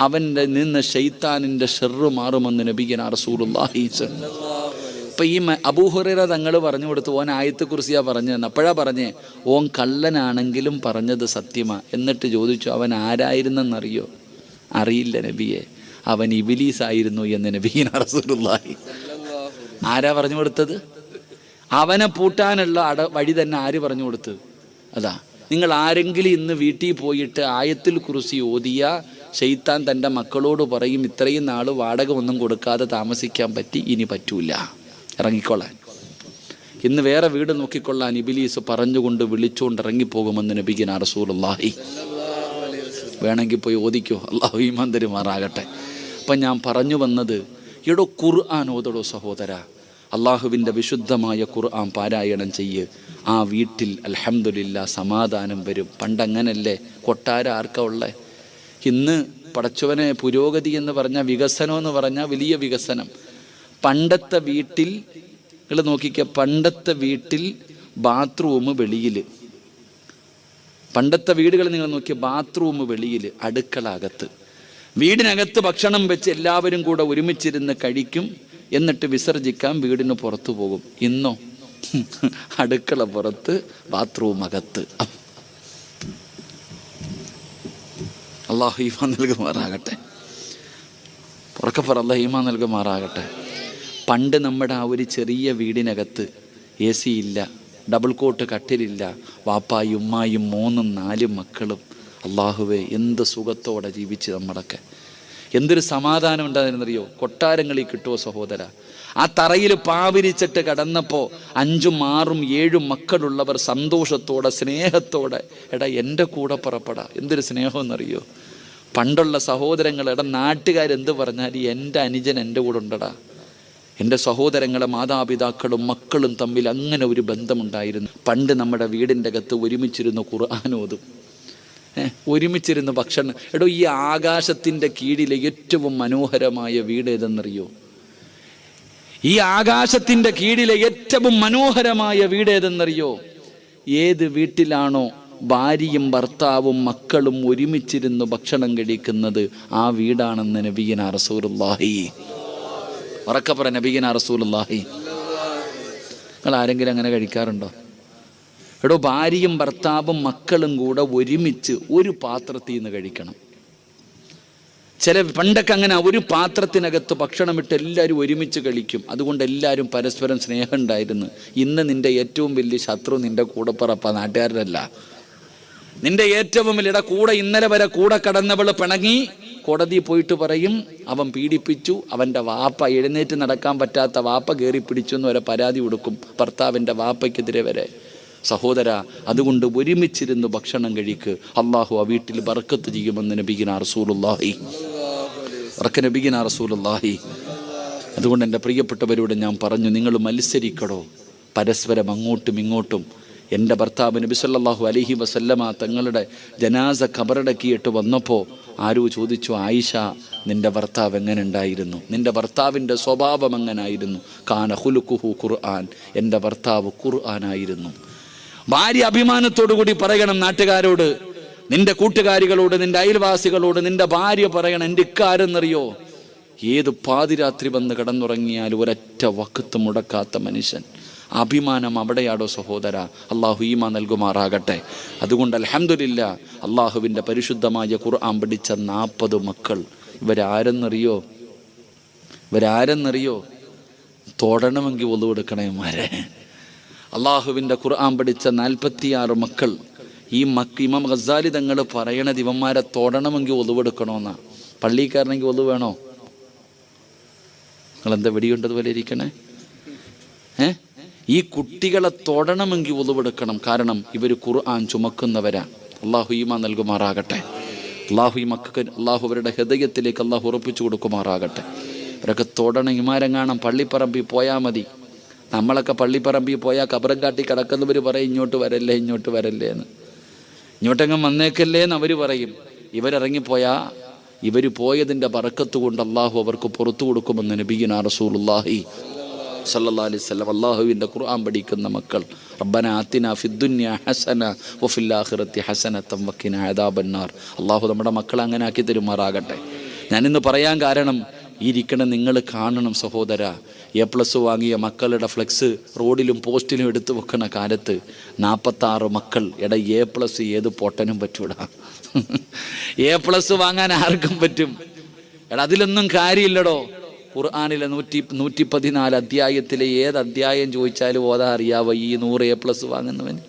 അവൻ്റെ നിന്ന് ശൈത്താനിൻ്റെ ഷെർറ് മാറുമെന്ന് നബിഗിന റസൂലുള്ളാഹി സ്വല്ലല്ലാഹു അലൈഹി വസല്ലം. ഇപ്പം ഈ അബൂ ഹുറൈറ തങ്ങൾ പറഞ്ഞു കൊടുത്തു, ഓൻ ആയത്ത് കുർസിയാ പറഞ്ഞു തന്നെ. അപ്പോഴാ പറഞ്ഞേ, ഓൻ കള്ളനാണെങ്കിലും പറഞ്ഞത് സത്യമാ. എന്നിട്ട് ചോദിച്ചു, അവൻ ആരായിരുന്നെന്നറിയോ? അറിയില്ല നബിയെ, അവൻ ഇബ്ലീസ് ആയിരുന്നു എന്ന് നബിഗിന റസൂലുള്ളാഹി. ആരാ പറഞ്ഞു കൊടുത്തത്? അവനെ പൂട്ടാനുള്ള വഴി തന്നെ ആര് പറഞ്ഞു കൊടുത്തത്? അതാ, നിങ്ങൾ ആരെങ്കിലും ഇന്ന് വീട്ടിൽ പോയിട്ട് ആയത്തുൽ കുർസി ഓതിയ ശൈത്താൻ തൻ്റെ മക്കളോട് പറയും, ഇത്രയും നാൾ വാടക ഒന്നും കൊടുക്കാതെ താമസിക്കാൻ പറ്റി, ഇനി പറ്റൂല, ഇറങ്ങിക്കൊള്ളാൻ, ഇന്ന് വേറെ വീട് നോക്കിക്കൊള്ളാൻ ഇബ്ലീസ് പറഞ്ഞുകൊണ്ട് വിളിച്ചുകൊണ്ട് ഇറങ്ങിപ്പോകുമെന്ന് നബിഗിന റസൂലുള്ളാഹി. വേണമെങ്കിൽ പോയി ഓദിക്കോ, അല്ലാഹു ഈമാൻ തരുമാറാകട്ടെ. അപ്പം ഞാൻ പറഞ്ഞു വന്നത്, എടോ ഖുർആൻ ഓതടോ സഹോദര, അള്ളാഹുവിൻ്റെ വിശുദ്ധമായ ഖുർആൻ പാരായണം ചെയ്യ്. ആ വീട്ടിൽ അൽഹംദുലില്ലാ സമാധാനം വരും. പണ്ടങ്ങനല്ലേ? കൊട്ടാര ആർക്കാ ഉള്ളേ? ഇന്ന് പടച്ചവനെ പുരോഗതി എന്ന് പറഞ്ഞാൽ, വികസനം എന്ന് പറഞ്ഞാൽ വലിയ വികസനം. പണ്ടത്തെ വീട്ടിൽ നിങ്ങൾ നോക്കിക്കുക, പണ്ടത്തെ വീട്ടിൽ ബാത്റൂം വെളിയിൽ, പണ്ടത്തെ വീടുകൾ നിങ്ങൾ നോക്കിയ ബാത്റൂം വെളിയിൽ, അടുക്കള അകത്ത്. വീടിനകത്ത് ഭക്ഷണം വെച്ച് എല്ലാവരും കൂടെ ഒരുമിച്ചിരുന്ന് കഴിക്കും. എന്നിട്ട് വിസർജിക്കാൻ വീടിന് പുറത്തു പോകും. ഇന്നോ അടുക്കള പുറത്ത്, ബാത്റൂം അകത്ത്. അള്ളാഹു ഈമാൻ നൽകുമാറാകട്ടെ. ഉറക്കപ്പറ അല്ലാഹു ഈമാൻ നൽകുമാറാകട്ടെ. പണ്ട് നമ്മുടെ ആ ഒരു ചെറിയ വീടിനകത്ത് AC ഇല്ല, ഡബിൾ കോട്ട് കട്ടിലില്ല, വാപ്പായും ഉമ്മായും 3-4 മക്കളും. അള്ളാഹുവേ, എന്ത് സുഖത്തോടെ ജീവിച്ച് നമ്മളൊക്കെ. എന്തൊരു സമാധാനം ഉണ്ടായിരുന്നറിയോ? കൊട്ടാരങ്ങളിൽ കിട്ടുമോ സഹോദര? ആ തറയിൽ പാവിരിച്ചിട്ട് കിടന്നപ്പോൾ 5, 6, 7 മക്കളുള്ളവർ സന്തോഷത്തോടെ സ്നേഹത്തോടെ എടാ എൻ്റെ കൂടെ പുറപ്പെടാ. എന്തൊരു സ്നേഹമെന്നറിയോ? പണ്ടുള്ള സഹോദരങ്ങൾ, എടാ നാട്ടുകാരെന്ത് പറഞ്ഞാൽ എൻ്റെ അനുജൻ എൻ്റെ കൂടെ ഉണ്ടടാ. എൻ്റെ സഹോദരങ്ങളെ മാതാപിതാക്കളും മക്കളും തമ്മിൽ അങ്ങനെ ഒരു ബന്ധമുണ്ടായിരുന്നു. പണ്ട് നമ്മുടെ വീടിൻ്റെ അകത്ത് ഒരുമിച്ചിരുന്ന് ഖുർആൻ ഓതും, ഒരുമിച്ചിരുന്ന് ഭക്ഷണം. എടോ, ഈ ആകാശത്തിൻ്റെ കീഴിലെ ഏറ്റവും മനോഹരമായ വീട് ഏതെന്നറിയോ? ഈ ആകാശത്തിൻ്റെ കീഴിലെ ഏറ്റവും മനോഹരമായ വീട് ഏതെന്നറിയോ? ഏത് വീട്ടിലാണോ ഭാര്യയും ഭർത്താവും മക്കളും ഒരുമിച്ചിരുന്ന് ഭക്ഷണം കഴിക്കുന്നത്, ആ വീടാണെന്ന് നബിയനാ റസൂലുള്ളാഹി. ഉറക്കപ്പറ നബിയനാ റസൂലുള്ളാഹി. നിങ്ങൾ ആരെങ്കിലും അങ്ങനെ കഴിക്കാറുണ്ടോ? എടോ, ഭാര്യയും ഭർത്താവും മക്കളും കൂടെ ഒരുമിച്ച് ഒരു പാത്രത്തിൽ നിന്ന് കഴിക്കണം. പണ്ടൊക്കെ അങ്ങനെ ഒരു പാത്രത്തിനകത്ത് ഭക്ഷണം ഇട്ട് എല്ലാവരും ഒരുമിച്ച് കഴിക്കും. അതുകൊണ്ട് എല്ലാവരും പരസ്പരം സ്നേഹം ഉണ്ടായിരുന്നു. ഇന്ന് നിന്റെ ഏറ്റവും വലിയ ശത്രു നിന്റെ കൂടപ്പറപ്പ, നാട്ടുകാരല്ല. നിന്റെ ഏറ്റവും വലിയ കൂടെ ഇന്നലെ വരെ കൂടെ കടന്നവള് പിണങ്ങി കോടതി പോയിട്ട് പറയും അവൻ പീഡിപ്പിച്ചു, അവൻ്റെ വാപ്പ എഴുന്നേറ്റ് നടക്കാൻ പറ്റാത്ത വാപ്പ കയറി പിടിച്ചു എന്ന് വരെ പരാതി കൊടുക്കും ഭർത്താവിൻ്റെ വാപ്പയ്ക്കെതിരെ വരെ. സഹോദര, അതുകൊണ്ട് ഒരുമിച്ചിരുന്ന് ഭക്ഷണം കഴിക്ക്. അള്ളാഹു ആ വീട്ടിൽ ബർക്കത്ത് ചെയ്യുമെന്ന് നബിയിനാ റസൂലുള്ളാഹി. നബിയിനാ റസൂലുള്ളാഹി. അതുകൊണ്ട് എൻ്റെ പ്രിയപ്പെട്ടവരോട് ഞാൻ പറഞ്ഞു, നിങ്ങൾ മത്സരിക്കടോ പരസ്പരം അങ്ങോട്ടും ഇങ്ങോട്ടും. എൻ്റെ ഭർത്താവ് നബി സല്ലല്ലാഹു അലൈഹി വസല്ലമ തങ്ങളുടെ ജനാസ ഖബറടക്കിയിട്ട് വന്നപ്പോൾ ആരോ ചോദിച്ചു, ആയിഷ, നിൻ്റെ ഭർത്താവ് എങ്ങനെ ഉണ്ടായിരുന്നു? നിൻ്റെ ഭർത്താവിൻ്റെ സ്വഭാവം എങ്ങനായിരുന്നു? കാന ഖുലുഖുഹു ഖുർആൻ. എൻ്റെ ഭർത്താവ് ഖുർആനായിരുന്നു. ഭാര്യ അഭിമാനത്തോടു കൂടി പറയണം നാട്ടുകാരോട്, നിന്റെ കൂട്ടുകാരികളോട്, നിന്റെ അയൽവാസികളോട് നിന്റെ ഭാര്യ പറയണം, എൻ്റെ ഇക്കാരെന്നറിയോ? ഏത് പാതിരാത്രി വന്ന് കിടന്നുറങ്ങിയാൽ ഒരൊറ്റ വഖത്ത് മുടക്കാത്ത മനുഷ്യൻ. അഭിമാനം അവിടെയാടോ സഹോദര. അള്ളാഹു ഈമാൻ നൽകുമാറാകട്ടെ. അതുകൊണ്ട് അൽഹംദുലില്ലാ, അള്ളാഹുവിൻ്റെ പരിശുദ്ധമായ ഖുർആൻ പഠിച്ച 40 മക്കൾ. ഇവരാരെന്നറിയോ? തൊടണമെങ്കിൽ ഒളു കൊടുക്കണേ മാരെ. അള്ളാഹുവിൻ്റെ ഖുർആൻ പഠിച്ച 46 മക്കൾ. ഈ ഇമാം ഗസാലി തങ്ങൾ പറയണത് ഇവന്മാരെ തൊടണമെങ്കിൽ ഒളു കൊടുക്കണമെന്നാ. പള്ളിക്കാരനെങ്കിൽ ഒളു വേണോ? നിങ്ങളെന്താ വെടിയുണ്ടതുപോലെ ഇരിക്കണേ? ഈ കുട്ടികളെ തൊടണമെങ്കിൽ ഒളിവെടുക്കണം. കാരണം ഇവർ ഖുർആൻ ചുമക്കുന്നവരാ. അള്ളാഹു ഈമാൻ നൽകുമാറാകട്ടെ. അള്ളാഹു അവരുടെ ഹൃദയത്തിലേക്ക് അള്ളാഹു ഉറപ്പിച്ചു കൊടുക്കുമാറാകട്ടെ. ഇവരൊക്കെ തൊടണം. ഇമാരെങ്ങാണം പള്ളിപ്പറമ്പിൽ പോയാൽ മതി. നമ്മളൊക്കെ പള്ളിപ്പറമ്പിൽ പോയാൽ കബറം കാട്ടി കിടക്കുന്നവർ പറയും ഇങ്ങോട്ട് വരല്ലേ എന്ന്. ഇങ്ങോട്ടെങ്ങും വന്നേക്കല്ലേ എന്ന് അവർ പറയും. ഇവരിറങ്ങിപ്പോയാൽ ഇവർ പോയതിൻ്റെ ബറക്കത്ത് കൊണ്ട് അള്ളാഹു അവർക്ക് പുറത്തു കൊടുക്കുമെന്ന് നബിയുനാ റസൂലുള്ളാഹി സല്ലല്ലാഹു അലൈഹി വസല്ലം. അള്ളാഹുവിൻ്റെ ഖുർആൻ പഠിക്കുന്ന മക്കൾ. റബ്ബന ആതിനാ ഫിദ്ദുനിയ ഹസന വഫിൽ ആഖിറതി ഹസനതൻ വഖിനാ അദാബന്നാർ. അള്ളാഹു നമ്മുടെ മക്കളെ അങ്ങനെ ആക്കി തരുമാറാകട്ടെ. ഞാനിന്ന് പറയാൻ കാരണം, ഈ ഇരിക്കണം നിങ്ങൾ കാണണം സഹോദര. A+ വാങ്ങിയ മക്കളുടെ ഫ്ലെക്സ് റോഡിലും പോസ്റ്റിലും എടുത്തു വെക്കണ കാലത്ത് 46 മക്കൾ. എടാ, A+ ഏത് പൊട്ടനും പറ്റൂടാ. A+ വാങ്ങാൻ ആർക്കും പറ്റും. എടാ, അതിലൊന്നും കാര്യമില്ലടോ. ഖുർആനിലെ 114 അധ്യായത്തിലെ ഏത് അധ്യായം ചോദിച്ചാലും ഓതാ അറിയാവോ ഈ 100 A+ വാങ്ങുന്നവന്?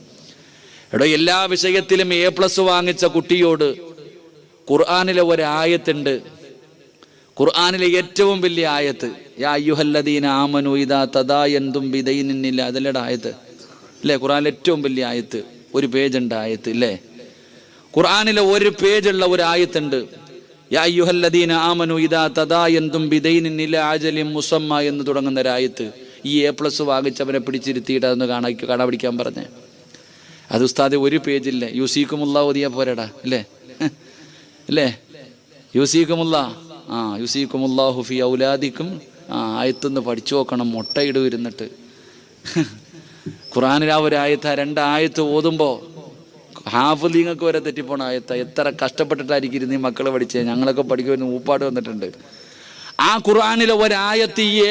എടോ, എല്ലാ വിഷയത്തിലും A+ വാങ്ങിച്ച കുട്ടിയോട് ഖുർആനിലെ ഒരായത്തുണ്ട്. ഖുർആനിലെ ഏറ്റവും വലിയ ആയത്ത്, യാ അയ്യുഹല്ലദീന ആമനു ഇദാ തദായൻതും ബിദൈനിൻ, അതിലൂടെ ആയത്ത് അല്ലേ? ഖുർആനിലെ ഏറ്റവും വലിയ ആയത്ത്. ഒരു പേജുണ്ട് ആയത്ത് ഇല്ലേ? ഖുർആനിലെ ഒരു പേജുള്ള ഒരു ആയത്തുണ്ട്. യാ അയ്യുഹല്ലദീന ആമനു ഇദാ തദായൻതും ബിദൈനിൻ ഇലാ അജലിൻ മുസമ്മ എന്ന് തുടങ്ങുന്ന ഒരായത്ത്. ഈ A+ വാങ്ങിച്ചവനെ പിടിച്ചിരുത്തിയിട്ട് അതൊന്ന് കാണാ പിടിക്കാൻ പറഞ്ഞേ. അത് ഉസ്താദെ ഒരു പേജില്ലേ? യൂസീക്കുമുല്ലാഹ് ഓതിയാ പോരടാ അല്ലേ? യൂസീക്കുമുല്ലാഹു ഫി ഔലാദിക്കും. ആയത്തൊന്ന് പഠിച്ചു നോക്കണം. മുട്ടയിടും ഇരുന്നിട്ട്. ഖുർആനിലെ ഒരു ആയത്ത്, 2 ആയത്ത് ഓതുമ്പോൾ ഹാഫിലിങ്ങൾക്ക് വരെ തെറ്റിപ്പോണ ആയത്ത. എത്ര കഷ്ടപ്പെട്ടിട്ടായിരിക്കും ഇരുന്ന് ഈ മക്കൾ പഠിച്ചത്. ഞങ്ങളൊക്കെ പഠിക്കുമെന്ന് ഊപ്പാട് വന്നിട്ടുണ്ട്. ആ ഖുർആനിലെ ഒരായത്ത് ഈ A+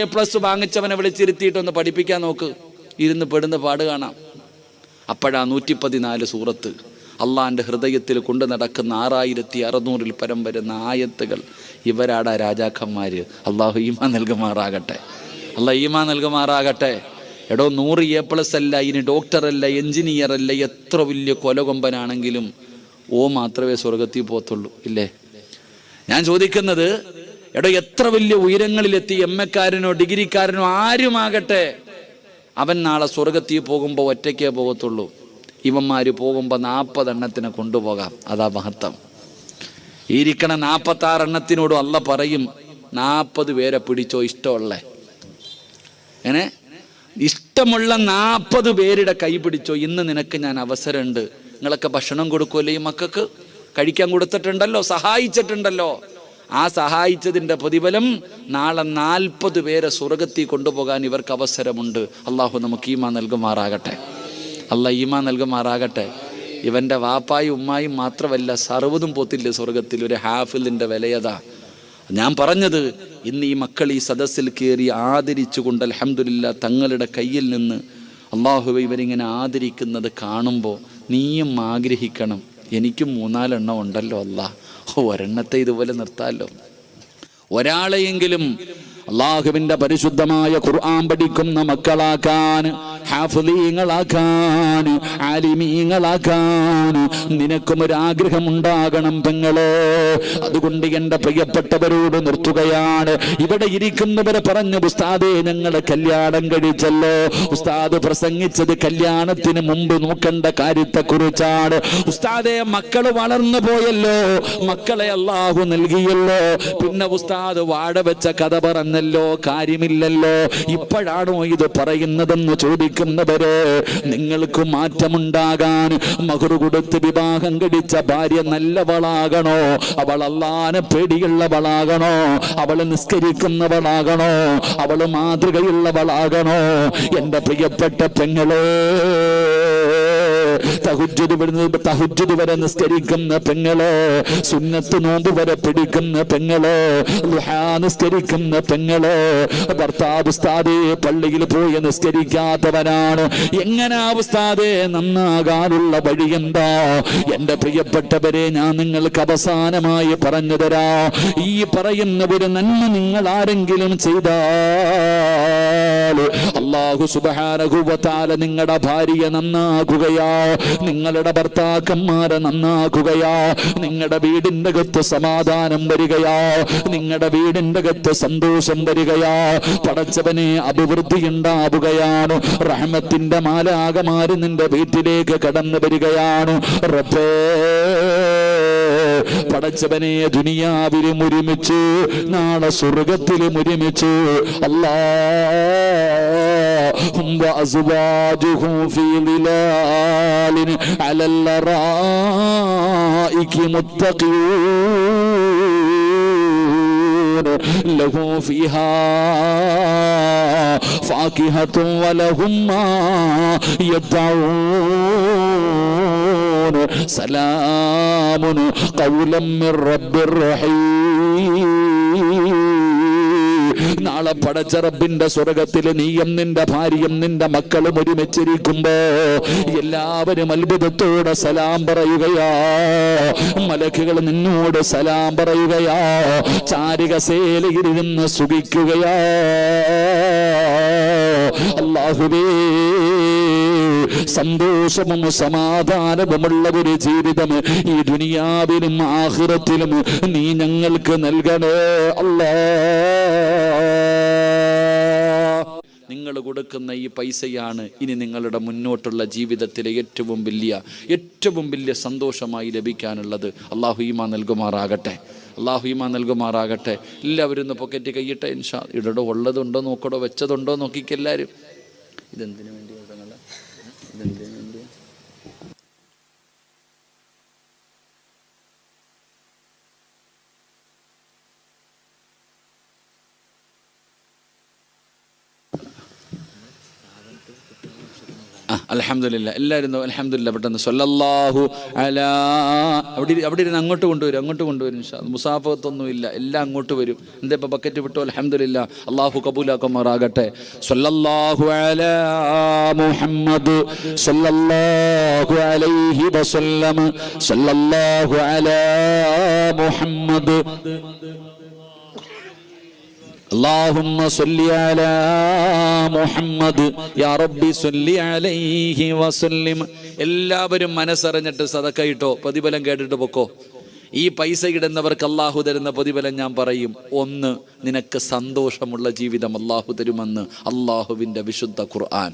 വാങ്ങിച്ചവനെ വിളിച്ചിരുത്തിയിട്ടൊന്ന് പഠിപ്പിക്കാൻ നോക്ക്, ഇരുന്ന് പെടുന്ന പാട് കാണാം. അപ്പോഴാ 114 സൂറത്ത് അള്ളാൻ്റെ ഹൃദയത്തിൽ കൊണ്ടു നടക്കുന്ന 6600 പരം വരുന്ന ആയത്തുകൾ. ഇവരാടാ രാജാക്കന്മാർ. അള്ളാഹു ഈമാൻ നൽകുമാറാകട്ടെ, അള്ളാഹ് ഈമാൻ നൽകുമാറാകട്ടെ. എടോ 100 A+ അല്ല, ഇനി ഡോക്ടറല്ല, എഞ്ചിനീയർ അല്ല, എത്ര വലിയ കൊലകൊമ്പനാണെങ്കിലും മാത്രമേ സ്വർഗത്തിൽ പോകത്തുള്ളൂ, ഇല്ലേ? ഞാൻ ചോദിക്കുന്നത്, എടോ എത്ര വലിയ ഉയരങ്ങളിലെത്തി MA-ക്കാരനോ ഡിഗ്രിക്കാരനോ ആരുമാകട്ടെ, അവൻ നാളെ സ്വർഗത്തിൽ പോകുമ്പോൾ ഒറ്റയ്ക്കേ പോകത്തുള്ളൂ. ഇവന്മാർ പോകുമ്പോൾ 40 എണ്ണത്തിനെ കൊണ്ടുപോകാം. അതാ മഹത്വം. ഇരിക്കണ 46 എണ്ണത്തിനോടും അല്ല പറയും, 40 പേരെ പിടിച്ചോ, ഇഷ്ടമുള്ള ഇഷ്ടമുള്ള 40 പേരുടെ കൈ പിടിച്ചോ. ഇന്ന് നിനക്ക് ഞാൻ അവസരമുണ്ട്. നിങ്ങളൊക്കെ ഭക്ഷണം കൊടുക്കുമല്ലേ ഈ മക്കൾക്ക്? കഴിക്കാൻ കൊടുത്തിട്ടുണ്ടല്ലോ, സഹായിച്ചിട്ടുണ്ടല്ലോ. ആ സഹായിച്ചതിൻ്റെ പ്രതിഫലം നാളെ 40 പേരെ സ്വർഗത്തിൽ കൊണ്ടുപോകാൻ ഇവർക്ക് അവസരമുണ്ട്. അള്ളാഹു നമുക്ക് ഈമാൻ നൽകുമാറാകട്ടെ, അള്ളാഹ് ഈമാൻ നൽകുമാറാകട്ടെ. ഇവൻ്റെ വാപ്പായും ഉമ്മായും മാത്രമല്ല, സർവ്വതും പോത്തില്ലേ സ്വർഗത്തിൽ. ഒരു ഹാഫിലിൻ്റെ വിലയതാ. ഞാൻ പറഞ്ഞത്, ഇന്ന് ഈ മക്കൾ ഈ സദസ്സിൽ കയറി ആദരിച്ചുകൊണ്ട് അൽഹംദുലില്ലാ തങ്ങളുടെ കയ്യിൽ നിന്ന് അള്ളാഹുവെ ഇവരിങ്ങനെ ആദരിക്കുന്നത് കാണുമ്പോൾ നീയും ആഗ്രഹിക്കണം, എനിക്കും 3-4 എണ്ണം ഉണ്ടല്ലോ അല്ലാഹ്, ഒരെണ്ണത്തെ ഇതുപോലെ നിർത്താമല്ലോ. ഒരാളെയെങ്കിലും അള്ളാഹുവിൻ്റെ പരിശുദ്ധമായ ഖുർആൻ പഠിക്കുന്ന മക്കളാക്കാൻ, ഹാഫിളീങ്ങളാക്കാൻ, ആലിമീങ്ങളാക്കാൻ നിനക്കും ഒരാഗ്രഹം ഉണ്ടാകണം പെങ്ങളെ. അതുകൊണ്ട് എൻ്റെ പ്രിയപ്പെട്ടവരോട് നിർത്തുകയാണ്. ഇവിടെ ഇരിക്കുന്നവരെ പറഞ്ഞു, ഉസ്താദേ ഞങ്ങൾ കല്യാണം കഴിച്ചല്ലോ. ഉസ്താദ് പ്രസംഗിച്ചത് കല്യാണത്തിന് മുമ്പ് നോക്കേണ്ട കാര്യത്തെക്കുറിച്ചാണ്. ഉസ്താദേ മക്കൾ വളർന്നു പോയല്ലോ, മക്കളെ അള്ളാഹു നൽകിയല്ലോ, പിന്നെ ഉസ്താദ് വാഴ വെച്ച കഥ പറഞ്ഞല്ലോ, കാര്യമില്ലല്ലോ, ഇപ്പോഴാണോ ഇത് പറയുന്നതെന്ന് ചോദിക്കുന്നവരെ, നിങ്ങൾക്ക് മാറ്റമുണ്ടാകാൻ മഹ്ർ കൊടുത്ത് വിവാഹം കഴിച്ച ഭാര്യ നല്ലവളാകണോ? അവൾ അല്ലാഹുവിനെ പേടിയുള്ളവളാകണോ? അവൾ നിസ്കരിക്കുന്നവളാകണോ? അവൾ മാതൃകയുള്ളവളാകണോ? എൻ്റെ പ്രിയപ്പെട്ട പെങ്ങളെ, തഹജ്ജുദ് വരെ നിസ്കരിക്കുന്ന പെങ്ങളെ, സുന്നത്ത് നോമ്പ് വരെ പിടിക്കുന്ന പെങ്ങളെ, ദുഹാ നിസ്കരിക്കുന്ന പെങ്ങളെ, ഭർത്താവ് ഉസ്താദേ പള്ളിയിൽ പോയി നിസ്കരിക്കാത്തവനാണ്, എങ്ങനെ ഉസ്താദേ നന്നാകാനുള്ള വഴി എന്താ? എൻ്റെ പ്രിയപ്പെട്ടവരെ, ഞാൻ നിങ്ങൾക്ക് അവസാനമായി പറഞ്ഞു തരാ. ഈ പറയുന്ന ഒരു നന്മ നിങ്ങൾ ആരെങ്കിലും ചെയ്താൽ അല്ലാഹു സുബ്ഹാനഹു വ തആല നിങ്ങളുടെ ഭാര്യയെ നന്നാക്കുകയാ, നിങ്ങളുടെ ഭർത്താക്കന്മാരെ നന്നാക്കുകയാ, നിങ്ങളുടെ വീടിന്റെ അകത്ത് സമാധാനം വരികയാ, നിങ്ങളുടെ വീടിന്റെ അകത്ത് സന്തോഷം വരികയാ, പടച്ചവനെ അഭിവൃദ്ധി ഉണ്ടാവുകയാണ്, റഹ്മത്തിന്റെ മാലാകമാര് നിന്റെ വീട്ടിലേക്ക് കടന്നു വരികയാണ്. റബ്ബേ പടച്ചവനെ, ദുനിയാവിലും ഒരുമിച്ച് നാളെ സ്വർഗത്തിലും ഒരുമിച്ച്. അല്ലാഹും വഅസ്വാജുഹും ഫീ ളിലാലിൻ അലൽ ലറായികി മുത്തഖീൻ ലഹു ഫീഹാ ഫാകിഹത്തുൻ വലഹും മാ യദ്ഊൻ സലാമുൻ ഖൗലൻ മിർ റബ്ബിർ റഹീം. നാളെ പടച്ച റബ്ബിന്റെ സ്വർഗത്തിൽ നീയും നിന്റെ ഭാര്യയും നിന്റെ മക്കളും ഒരുമിച്ചിരിക്കുമ്പോ എല്ലാവരും അത്ഭുതത്തോടെ സലാം പറയുകയാ, മലക്കുകൾ നിന്നോട് സലാം പറയുകയാ, ചാരികസേലയിരുന്ന് സുഖിക്കുകയാ. അല്ലാഹുവേ, സന്തോഷവും സമാധാനവുമുള്ള ഒരു ജീവിതം ഈ ദുനിയാവിലും ആഖിറത്തിലും നീ ഞങ്ങൾക്ക് നൽകണേ അല്ലാഹ്. നിങ്ങൾ കൊടുക്കുന്ന ഈ പൈസയാണ് ഇനി നിങ്ങളുടെ മുന്നോട്ടുള്ള ജീവിതത്തിലെ ഏറ്റവും വലിയ സന്തോഷമായി ലഭിക്കാനുള്ളത്. അല്ലാഹു ഈമാൻ നൽകുമാറാകട്ടെ, അല്ലാഹു ഈമാൻ നൽകുമാറാകട്ടെ. എല്ലാവരും ഒന്ന് പൊക്കറ്റ് കൈയിട്ടെ ഇൻഷാ. ഇവിടെ ഉള്ളതുണ്ടോ നോക്കടോ, വെച്ചതുണ്ടോ നോക്കിക്കെല്ലാവരും. ഇതെന്തിനു വേണ്ടി? ഇതെന്തിനു വേണ്ടി? ആ അൽഹംദുലില്ലാ. എല്ലാവരും അൽഹംദുലില്ലാ പെട്ടെന്ന് സ്വല്ലല്ലാഹു അലാ. അവിടെ ഇരുന്ന് അങ്ങോട്ട് കൊണ്ടുവരും ഇൻഷാ അല്ലാഹ്. മുസാഫത്തൊന്നും ഇല്ല, എല്ലാം അങ്ങോട്ട് വരും. എന്താ ഇപ്പം ബക്കറ്റ് വിട്ടു? അൽഹംദുലില്ലാ. അള്ളാഹു കബൂലാക്കുമാറാകട്ടെ. സ്വല്ലല്ലാഹു അലാ മുഹമ്മദ് സ്വല്ലല്ലാഹു അലൈഹി വസല്ലം സ്വല്ലല്ലാഹു അലാ മുഹമ്മദ് اللهم صل على محمد يا ربي صل عليه وسلم. എല്ലാവരും മനസ്സറിഞ്ഞിട്ട് സദക്ക ഇട്ടോ, പ്രതിഫലം കേട്ടിട്ട് പൊക്കോ. ഈ പൈസ ഇടുന്നവർക്ക് അള്ളാഹു തരുന്ന പ്രതിഫലം ഞാൻ പറയും. ഒന്ന്, നിനക്ക് സന്തോഷമുള്ള ജീവിതം അള്ളാഹു തരുമെന്ന് അള്ളാഹുവിൻ്റെ വിശുദ്ധ ഖുർആൻ.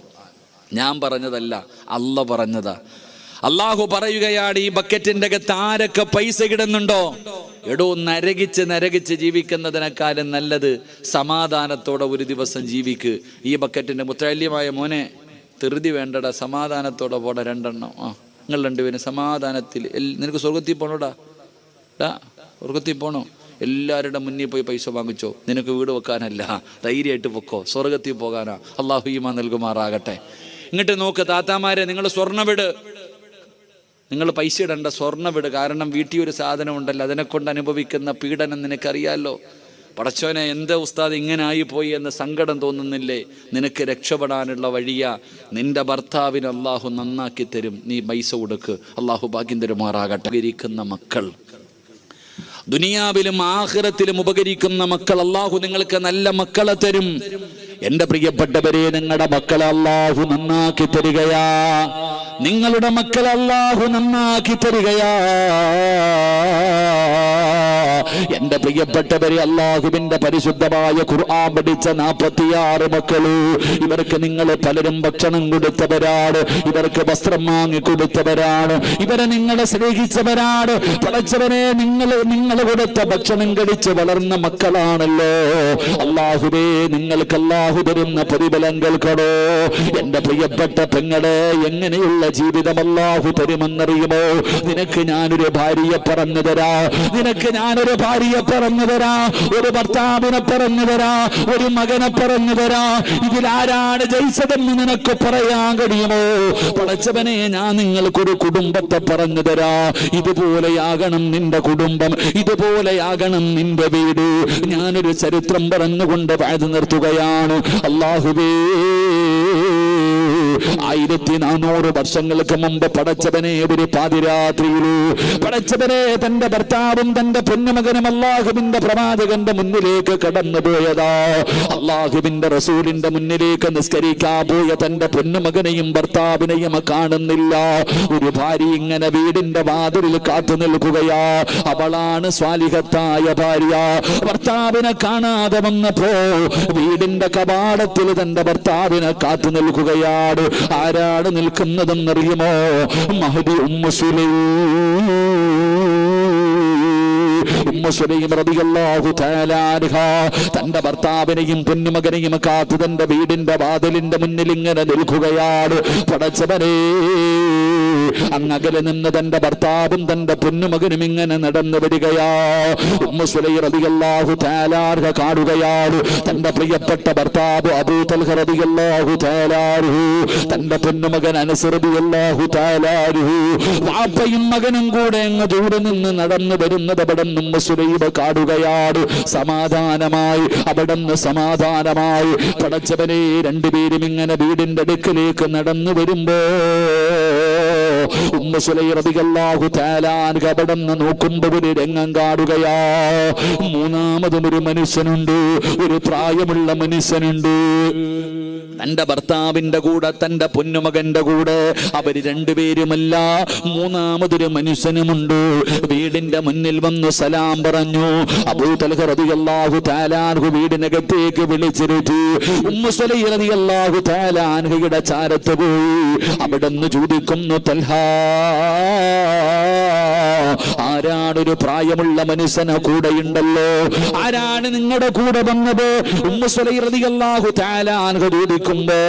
ഞാൻ പറഞ്ഞതല്ല, അല്ല പറഞ്ഞതാ. അള്ളാഹു പറയുകയാണ്, ഈ ബക്കറ്റിന്റെ അകത്ത് ആരൊക്കെ പൈസ ഇടുന്നുണ്ടോ, എടോ നരകിച്ച് ജീവിക്കുന്നതിനേക്കാളും നല്ലത് സമാധാനത്തോടെ ഒരു ദിവസം ജീവിക്ക്. ഈ ബക്കറ്റിന്റെ മുത്തല്യമായ മോനെ, ധൃതി വേണ്ടടാ, സമാധാനത്തോടെ പോടാ. രണ്ടെണ്ണം നിങ്ങൾ രണ്ടുപേരും സമാധാനത്തിൽ. നിനക്ക് സ്വർഗത്തിൽ പോണോടാ, സ്വർഗത്തിൽ പോണോ? എല്ലാവരുടെ മുന്നിൽ പോയി പൈസ വാങ്ങിച്ചോ. നിനക്ക് വീട് വെക്കാനല്ല, ധൈര്യമായിട്ട് പൊക്കോ, സ്വർഗത്തിൽ പോകാനാ. അള്ളാഹു ഈമാൻ നൽകുമാറാകട്ടെ. ഇങ്ങോട്ട് നോക്ക് താത്താമാരെ, നിങ്ങൾ സ്വർണ്ണവിട്, നിങ്ങൾ പൈസ ഇടണ്ട, സ്വർണ്ണവിട്. കാരണം വീട്ടിൽ ഒരു സാധനം ഉണ്ടല്ലോ, അതിനെക്കൊണ്ട് അനുഭവിക്കുന്ന പീഡനം നിനക്കറിയാമല്ലോ. പടച്ചോനെ, എന്താ ഉസ്താദ് ഇങ്ങനെ ആയിപ്പോയി എന്ന് സങ്കടം തോന്നുന്നില്ലേ? നിനക്ക് രക്ഷപ്പെടാനുള്ള വഴിയാ. നിന്റെ ഭർത്താവിന് അള്ളാഹു നന്നാക്കി തരും, നീ പൈസ കൊടുക്ക്. അള്ളാഹു ഭാഗ്യം തരുമാറാകട്ടെ. ഉപകരിക്കുന്ന മക്കൾ, ദുനിയാവിലും ആഖിറത്തിലും ഉപകരിക്കുന്ന മക്കൾ അള്ളാഹു നിങ്ങൾക്ക് നല്ല മക്കളെ തരും. എന്റെ പ്രിയപ്പെട്ടവരെ, നിങ്ങളുടെ മക്കളെ അള്ളാഹു നന്നാക്കി തരികയാ. നിങ്ങളുടെ മക്കളെ അള്ളാഹു നന്നാക്കി തരികയാ. എന്റെ പ്രിയപ്പെട്ടവരെ, അള്ളാഹുവിന്റെ പരിശുദ്ധമായ ഖുർആൻ പഠിച്ച 46 മക്കള്. ഇവർക്ക് നിങ്ങൾ പലരും ഭക്ഷണം കൊടുത്തവരാണ്, ഇവർക്ക് വസ്ത്രം വാങ്ങി കൊടുത്തവരാണ്, ഇവരെ നിങ്ങളെ സ്നേഹിച്ചവരാണ്. പടച്ചവനെ, നിങ്ങൾ കൊടുത്ത ഭക്ഷണം കഴിച്ച് വളർന്ന മക്കളാണല്ലോ. അള്ളാഹുവേ, നിങ്ങൾക്ക് അള്ളാഹു തരുന്ന പ്രതിഫലം കേൾക്കണോ? എന്റെ പ്രിയപ്പെട്ട പെങ്ങളെ, എങ്ങനെയുള്ള ജീവിതം അള്ളാഹു തരുമെന്നറിയുമോ? നിനക്ക് ഞാനൊരു ഭാര്യയെ പറഞ്ഞു തരാ, നിനക്ക് ഞാനൊരു ഭാര്യയെ പറഞ്ഞു തരാ, ഒരു ഭർത്താവിനെ പറഞ്ഞു തരാ, ഒരു മകനെ പറഞ്ഞു തരാ. ഇതിലാരാണ് ജയിച്ചതെന്ന് നിനക്ക് പറയാൻ കഴിയുമോ? പടച്ചവനെ, ഞാൻ നിങ്ങൾക്കൊരു കുടുംബത്തെ പറഞ്ഞു തരാ. ഇതുപോലെയാകണം നിന്റെ കുടുംബം, ഇതുപോലെയാകണം നിന്റെ വീട്. ഞാനൊരു ചരിത്രം പറഞ്ഞുകൊണ്ട് വാഴ്ന്നു നിർത്തുകയാണ്. അല്ലാഹുവേ, 1400 വർഷങ്ങൾക്ക് മുമ്പ് പടച്ചവനെ ഒരു പാതിരാത്രിയില് പടച്ചവനെ തന്റെ ഭർത്താവും തന്റെ പൊന്നുമകനും അള്ളാഹുവിന്റെ പ്രവാചകന്റെ മുന്നിലേക്ക് കടന്നുപോയതാ. അള്ളാഹുവിന്റെ റസൂലിന്റെ മുന്നിലേക്ക് നിസ്കരിക്കാൻ പോയ തന്റെ പൊന്നുമകനെയും ഭർത്താവിനെയും കാണുന്നില്ല. ഒരു ഭാര്യ ഇങ്ങനെ വീടിന്റെ വാതിലിൽ കാത്തു നിൽക്കുകയാ. അവളാണ് സ്വാലിഹത്തായ ഭാര്യ. ഭർത്താവിനെ കാണാതെ വന്നപ്പോ വീടിന്റെ കവാടത്തിൽ തന്റെ ഭർത്താവിനെ കാത്തു നിൽക്കുകയാണ്. ആരാണ് നിൽക്കുന്നതെന്നറിയുമോ? Mahdi Ummu Sulaim. തന്റെ ഭർത്താവിനെയും പൊന്നുമകനെയും കാത്തു തന്റെ വീടിന്റെ വാതിലിന്റെ മുന്നിൽ ഇങ്ങനെ നിൽക്കുകയാണ്. പടച്ചവനെ, അങ്ങകലെ നിന്ന് തന്റെ ഭർത്താവും തന്റെ പൊന്നുമകനും ഇങ്ങനെ നടന്നു വരികയാ. ഉമ്മു സുലൈം റളിയല്ലാഹു തആല അൻഹ കാണുകയാണ്. തന്റെ പ്രിയപ്പെട്ട ഭർത്താവ് അബൂ തൽഹ റളിയല്ലാഹു തആല അൻഹു, തന്റെ പൊന്നുമകൻ അനസ് റളിയല്ലാഹു തആല അൻഹു, വാപ്പയും മകനും കൂടെ അങ്ങ് ദൂരെ നിന്ന് നടന്നു വരുന്നത് അവിടുന്ന് ഉമ്മു സുലൈം കാണുകയാണ്. സമാധാനമായി അവിടുന്ന് സമാധാനമായി. പടച്ചവനെ, രണ്ടുപേരും ഇങ്ങനെ വീടിന്റെ അടുക്കലേക്ക് നടന്നു വരുമ്പോ ഉമ്മു സുലൈം റളിയല്ലാഹു തആല അൻഹ അവിടുന്ന് നോക്കുമ്പോൾ ഒരു രംഗം കാണുകയാ. മൂന്നാമതും ഒരു മനുഷ്യനുണ്ട്, ഒരു പ്രായമുള്ള മനുഷ്യനുണ്ട്. തന്റെ ഭർത്താവിന്റെ കൂടെ തന്റെ പൊന്നുമകന്റെ കൂടെ അവര് രണ്ടുപേരുമല്ല, മൂന്നാമതൊരു മനുഷ്യനുമുണ്ട്. വീടിന്റെ മുന്നിൽ വന്നു സലാം പറഞ്ഞു. അബൂ തൽഹ റളിയല്ലാഹു തആല അൻഹു വീടിനകത്തേക്ക് വിളിച്ചിരുത്തി. ഉമ്മു സുലൈം റളിയല്ലാഹു തആല അൻഹയുടെ ചാരത്ത് പോയി. അവിടുന്ന് ചോദിക്കുന്നു, തൽഹ, ആരാണൊരു പ്രായമുള്ള മനുഷ്യനെ കൂടെയുണ്ടല്ലോ, ആരാണ് നിങ്ങളുടെ കൂടെ വന്നത്? ഉമ്മു സുലൈം റളിയല്ലാഹു തആല അൻഹ ചോദിക്കുമ്പോ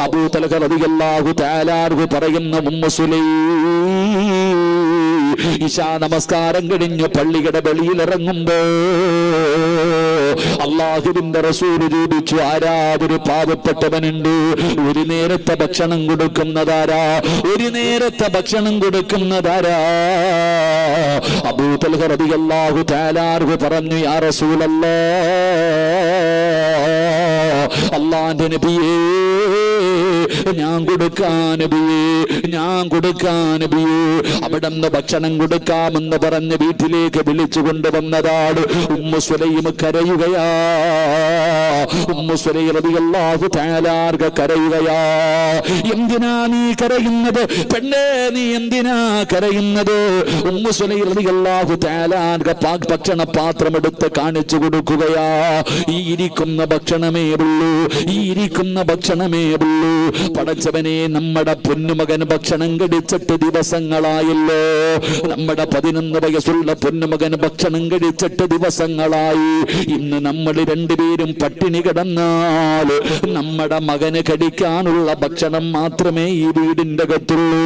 അബൂ തൽഹ റളിയല്ലാഹു തആല അൻഹു പറയുന്ന, ഉമ്മു സുലൈം, ഇശാ നമസ്കാരം കഴിഞ്ഞ് പള്ളിയുടെ വെളിയിൽ ഇറങ്ങുമ്പോ അള്ളാഹുവിന്റെ റസൂല് ചോദിച്ചു, ആരാ ഒരു പാവപ്പെട്ടവനുണ്ട് ഒരു നേരത്തെ ഭക്ഷണം കൊടുക്കുന്നതാരാ? ഒരു നേരത്തെ ഭക്ഷണം കൊടുക്കുന്നതാരാ? അബൂ തൽഹ റളിയല്ലാഹു തആല അൻഹു പറഞ്ഞു, യാ റസൂലല്ലാഹ്, അല്ലാഹുവിന്റെ നബിയേ, ഞാൻ കൊടുക്കാൻ നബിയേ, ഞാൻ കൊടുക്കാൻ നബിയേ. അവിടുന്ന് ഭക്ഷണം കൊടുക്കാമെന്ന് പറഞ്ഞ് വീട്ടിലേക്ക് വിളിച്ചു കൊണ്ടുവന്നതാണ്. Ummu Sulaim കരയുകയാ. ഉമ്മു സുലൈം റളിയല്ലാഹു തആല അൻഹ കരയുകയാ. എന്തിനാ നീ കരയുന്നത് പെണ്ണേ? നീ എന്തിനാ കരയുന്നത്? ഉമ്മു സുലൈം റളിയല്ലാഹു തആല അൻഹ ഭക്ഷണ പാത്രം എടുത്ത് കാണിച്ചു കൊടുക്കുകയാ. ഈ ഇരിക്കുന്ന ഭക്ഷണമേ ഉള്ളൂ, ഈ ഇരിക്കുന്ന ഭക്ഷണമേ ഉള്ളൂ. പടച്ചവനെ, നമ്മുടെ പൊന്നുമകൻ ഭക്ഷണം കഴിച്ചിട്ട് ദിവസങ്ങളായല്ലോ. നമ്മുടെ 11 വയസ്സുള്ള പൊന്നുമകൻ ഭക്ഷണം കഴിച്ചിട്ട് ദിവസങ്ങളായി. ഇന്ന് നമ്മൾ രണ്ടുപേരും പട്ടിണി കിടന്നാൽ നമ്മുടെ മകന് കഴിക്കാനുള്ള ഭക്ഷണം മാത്രമേ ഈ വീടിന്റെ അകത്തുള്ളൂ.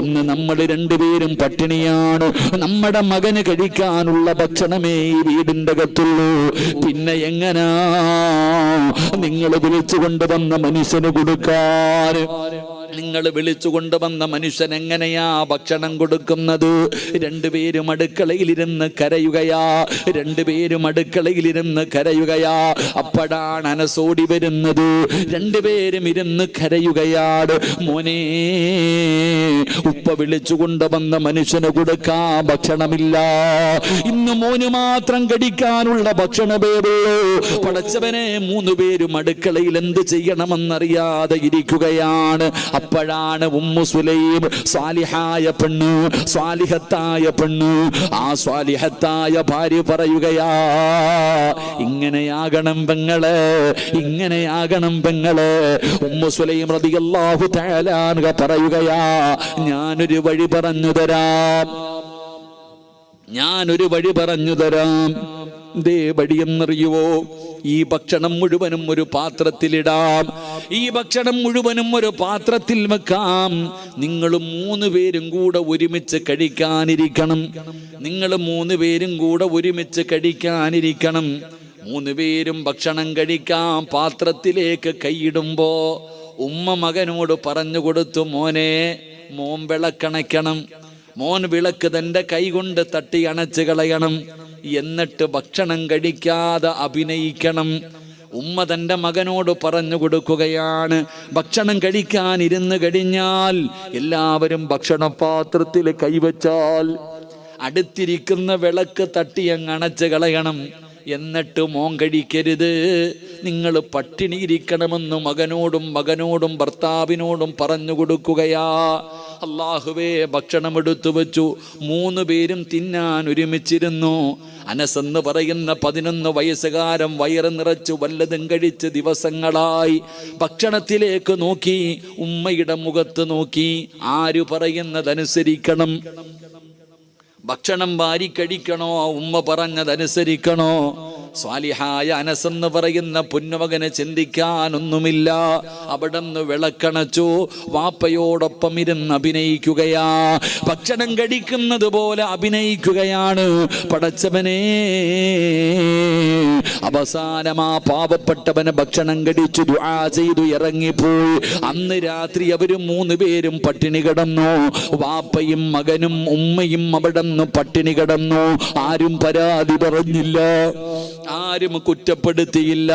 ഇന്ന് നമ്മൾ രണ്ടുപേരും പട്ടിണിയാണ്. നമ്മുടെ മകന് കഴിക്കാനുള്ള ഭക്ഷണമേ ഈ വീടിന്റെ അകത്തുള്ളൂ. പിന്നെ എങ്ങനാ നിങ്ങൾ വിളിച്ചു കൊണ്ടുവന്ന മനുഷ്യന് കൊടുക്കാൻ? നിങ്ങൾ വിളിച്ചു കൊണ്ടുവന്ന മനുഷ്യൻ എങ്ങനെയാ ഭക്ഷണം കൊടുക്കുന്നത്? രണ്ടുപേരും അടുക്കളയിലിരുന്ന് കരയുകയാ. രണ്ടുപേരും അടുക്കളയിലിരുന്ന് കരയുകയാ. അപ്പോഴാണ് അനസോടി വരുന്നത്. രണ്ടുപേരും ഇരുന്ന് കരയുകയാണ്. മോനെ, ഉപ്പ വിളിച്ചു കൊണ്ടുവന്ന മനുഷ്യന് കൊടുക്കാൻ ഭക്ഷണമില്ല. ഇന്ന് മോന് മാത്രം കഴിക്കാനുള്ള ഭക്ഷണമേ ഉള്ളൂ. പടച്ചവനെ, 3 പേരും അടുക്കളയിൽ എന്ത് ചെയ്യണമെന്നറിയാതെ ഇരിക്കുകയാണ്. അപ്പോഴാണ് ഉമ്മു സുലൈം, സ്വാലിഹായ പെണ്ണ്, സ്വാലിഹത്തായ പെണ്ണ്, ആ സ്വാലിഹത്തായ ഭാര്യ പറയുകയാ, ഇങ്ങനെയാകണം പെങ്ങളെ, ഇങ്ങനെയാകണം പെങ്ങളെ. ഉമ്മു സുലൈം റളിയല്ലാഹു തആല അൻഹ പറയുകയാ, ഞാനൊരു വഴി പറഞ്ഞു തരാം, ഞാനൊരു വഴി പറഞ്ഞു തരാം. ദേ വഴിയെന്നറിയുവോ? ഈ ഭക്ഷണം മുഴുവനും ഒരു പാത്രത്തിലിടാം, ഈ ഭക്ഷണം മുഴുവനും ഒരു പാത്രത്തിൽ വെക്കാം. നിങ്ങൾ 3 പേരും കൂടെ ഒരുമിച്ച് കഴിക്കാനിരിക്കണം. നിങ്ങൾ 3 പേരും കൂടെ ഒരുമിച്ച് കഴിക്കാനിരിക്കണം. 3 പേരും ഭക്ഷണം കഴിക്കാൻ പാത്രത്തിലേക്ക് കൈയിടുമ്പോ ഉമ്മ മകനോട് പറഞ്ഞു കൊടുത്തു, മോനെ, മോൻ വിളക്കണയ്ക്കണം. മോൻ വിളക്ക് തൻ്റെ കൈ കൊണ്ട് തട്ടി അണച്ച് കളയണം. എന്നിട്ട് ഭക്ഷണം കഴിക്കാതെ അഭിനയിക്കണം. ഉമ്മ തൻ്റെ മകനോട് പറഞ്ഞു കൊടുക്കുകയാണ്, ഭക്ഷണം കഴിക്കാനിരുന്ന് കഴിഞ്ഞാൽ എല്ലാവരും ഭക്ഷണപാത്രത്തിൽ കൈവച്ചാൽ അടുത്തിരിക്കുന്ന വിളക്ക് തട്ടി അങ്ങ് അണച്ച് കളയണം. എന്നിട്ട് മോൻ കഴിക്കരുത്, നിങ്ങൾ പട്ടിണിയിരിക്കണമെന്ന് മകനോടും ഭർത്താവിനോടും പറഞ്ഞു കൊടുക്കുകയാ. അല്ലാഹുവേ, ഭക്ഷണം എടുത്തു വെച്ചു. 3 പേരും തിന്നാൻ ഒരുമിച്ചിരുന്നു. അനസ് എന്ന് പറയുന്ന 11 വയസ്സുകാരൻ വയറ് നിറച്ചു വല്ലതും കഴിച്ച് ദിവസങ്ങളായി. ഭക്ഷണത്തിലേക്ക് നോക്കി, ഉമ്മയുടെ മുഖത്ത് നോക്കി. ആര് പറയുന്നതനുസരിക്കണം? ഭക്ഷണം വാരി കഴിക്കണോ, ഉമ്മ പറഞ്ഞതനുസരിക്കണോ? സ്വാലിഹായ അനസ് എന്ന് പറയുന്ന പൊന്നുമകനെ ചിന്തിക്കാനൊന്നുമില്ല. അവിടുന്ന് വിളക്കണച്ചു. വാപ്പയോടൊപ്പം ഇരുന്ന് അഭിനയിക്കുകയാ. ഭക്ഷണം കഴിക്കുന്നത് പോലെ അഭിനയിക്കുകയാണ്. പടച്ചവനെ, അവസാനം ആ പാവപ്പെട്ടവന് ഭക്ഷണം കഴിച്ചു ദുആ ചെയ്തു ഇറങ്ങിപ്പോയി. അന്ന് രാത്രി അവര് 3 പേരും പട്ടിണി കിടന്നു. വാപ്പയും മകനും ഉമ്മയും അവിടെ പട്ടിണി കിടന്നു. ആരും പരാതി പറഞ്ഞില്ല, ആരും കുറ്റപ്പെടുത്തിയില്ല.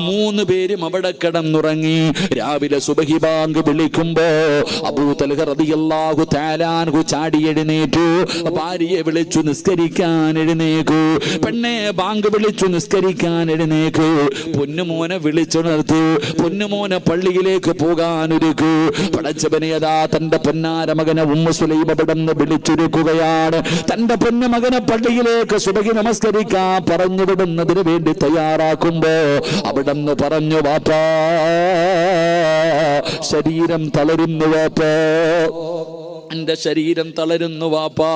3 പേരും അവിടെ കിടന്നുറങ്ങി. രാവിലെ സുബഹി ബാങ്ക് വിളിക്കുമ്പോ അബൂ തൽഹ റളിയല്ലാഹു തആല അൻഹു ചാടി എഴുന്നേറ്റു. ഭാര്യയെ വിളിച്ചു നിസ്കരിക്കാൻ എഴുന്നേക്കു. പെണ്ണെ, ബാങ്ക് വിളിച്ചു നിസ്കരിക്കാൻ എഴുന്നേക്കു. പൊന്നുമോനെ വിളിച്ചുണർത്തു. പൊന്നുമോനെ പള്ളിയിലേക്ക് പോകാൻ ഒരുക്കു. പടച്ചവനെ, അതാ തന്റെ പൊന്നാര മകനെ ഉമ്മു സുലൈം അവിടെ നിന്ന് വിളിച്ചൊരുക്കുകയാണ്. തന്റെ പൊന്നുമകനെ പള്ളിയിലേക്ക് സുബഹി നമസ്കരിക്കാൻ പറഞ്ഞു വിടുന്നതിന് വേണ്ടി തയ്യാറാക്കുമ്പോ അവിടെ നിന്ന് പറഞ്ഞു, വാപ്പാ, ശരീരം തളരുന്നു വാപ്പാ, എൻ്റെ ശരീരം തളരുന്നു വാപ്പാ,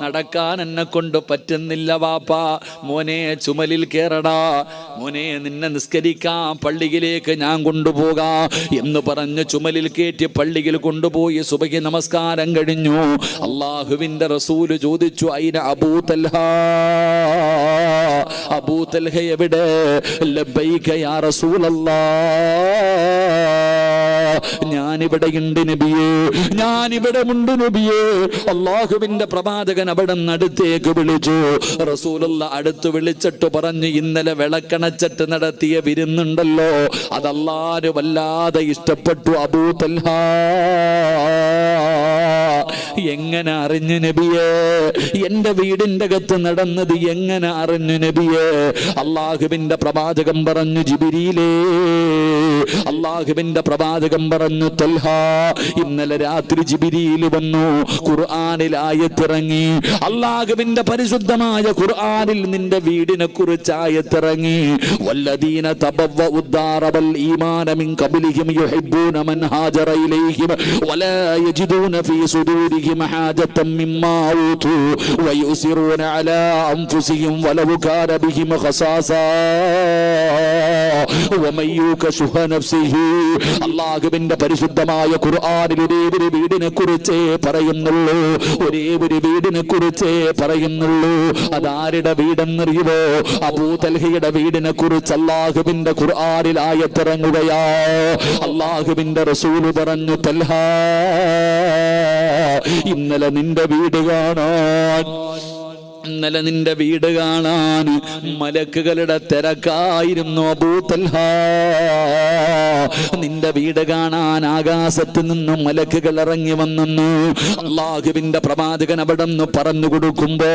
നടക്കാൻ എന്നെ കൊണ്ട് പറ്റുന്നില്ല വാപ്പാ, മോനെ ചുമലിൽ കേറടാ, മോനെ നിന്നെ നിസ്കരിക്കാൻ പള്ളിയിലേക്ക് ഞാൻ കൊണ്ടുപോകാം എന്ന് പറഞ്ഞ് ചുമലിൽ കയറ്റി പള്ളിയിൽ കൊണ്ടുപോയി സുബഹി നമസ്കാരം കഴിഞ്ഞു. അള്ളാഹുവിൻ്റെ റസൂല് ചോദിച്ചു, അയിന അബൂ തൽഹ, അബൂ തൽഹ എവിടെ? ലബ്ബൈക യാ റസൂലല്ലാഹ്, ഞാനിവിടെയുണ്ട് നബിയേ, ഞാനിവിടെയുണ്ട് നബിയേ. അള്ളാഹുവിന്റെ പ്രവാചകൻ അവിടെ അടുത്തേക്ക് വിളിച്ചു. റസൂലുള്ള അടുത്ത് വിളിച്ചിട്ട് പറഞ്ഞു, ഇന്നലെ വിളക്കണച്ചിട്ട് നടത്തിയ വിരുന്നുണ്ടല്ലോ, അതല്ലാഹു വല്ലാതെ ഇഷ്ടപ്പെട്ടു അബൂ തൽഹ. എങ്ങനെ അറിഞ്ഞു നബിയേ? എന്റെ വീടിന്റെ അകത്ത് നടന്നത് എങ്ങനെ അറിഞ്ഞു നബിയേ? അള്ളാഹുവിന്റെ പ്രവാചകൻ പറഞ്ഞു, ജിബ്രീലേ, അള്ളാഹുവിന്റെ പ്രവാചകൻ പറഞ്ഞു, തൽഹ, ഇന്നലെ രാത്രി ജിബ്രീൽ വന്നു, ഖുർആനിൽ ആയത്തിറങ്ങി, അള്ളാഹുവിന്റെ പരിശുദ്ധമായ ഖുർആനിൽ നിന്റെ വീടിനെ കുറിച്ച് ആയത്തിറങ്ങി. വല്ലദീന തബവ്വഉ الدار والإيمان من قبلهم يحبون من هاجر إليهم ولا يجدون في صدورهم حاجة مما أوتوا ويؤثرون على أنفسهم ولو كان بهم خصاصة ومن يوق شح نفسه. അള്ളാഹുവിന്റെ പരിശുദ്ധമായ ഖുർആനിൽ ഒരേ ഒരു വീടിനെ കുറിച്ചേ പറയുന്നുള്ളൂ, ഒരേ ഒരു വീടിനെ കുറിച്ചേ പറയുന്നുള്ളൂ. അതാരുടെ വീടെന്നറിയുമോ? അബൂ തൽഹയുടെ വീടിനെ കുറിച്ച് അള്ളാഹുവിന്റെ ഖുർആനിൽ ആയത്തിറങ്ങുകയാ. അള്ളാഹുവിന്റെ റസൂല് പറഞ്ഞു, തൽഹ, ഇന്നലെ നിന്റെ വീട് കാണാൻ, ഇന്നലെ നിന്റെ വീട് കാണാൻ മലക്കുകളുടെ തിരക്കായിരുന്നു അബൂ തൽഹ. നിന്റെ വീട് കാണാൻ ആകാശത്ത് നിന്നും മലക്കുകൾ ഇറങ്ങി വന്നെന്ന് അള്ളാഹുവിന്റെ പ്രവാചകൻ അവിടെ നിന്ന് പറഞ്ഞു കൊടുക്കുമ്പോ,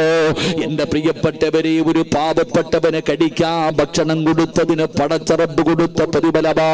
എന്റെ പ്രിയപ്പെട്ടവരെ, ഒരു പാവപ്പെട്ടവനെ കടിക്കാൻ ഭക്ഷണം കൊടുത്തതിന് പടച്ച റബ്ബ് കൊടുത്ത പ്രതിഫലമാ.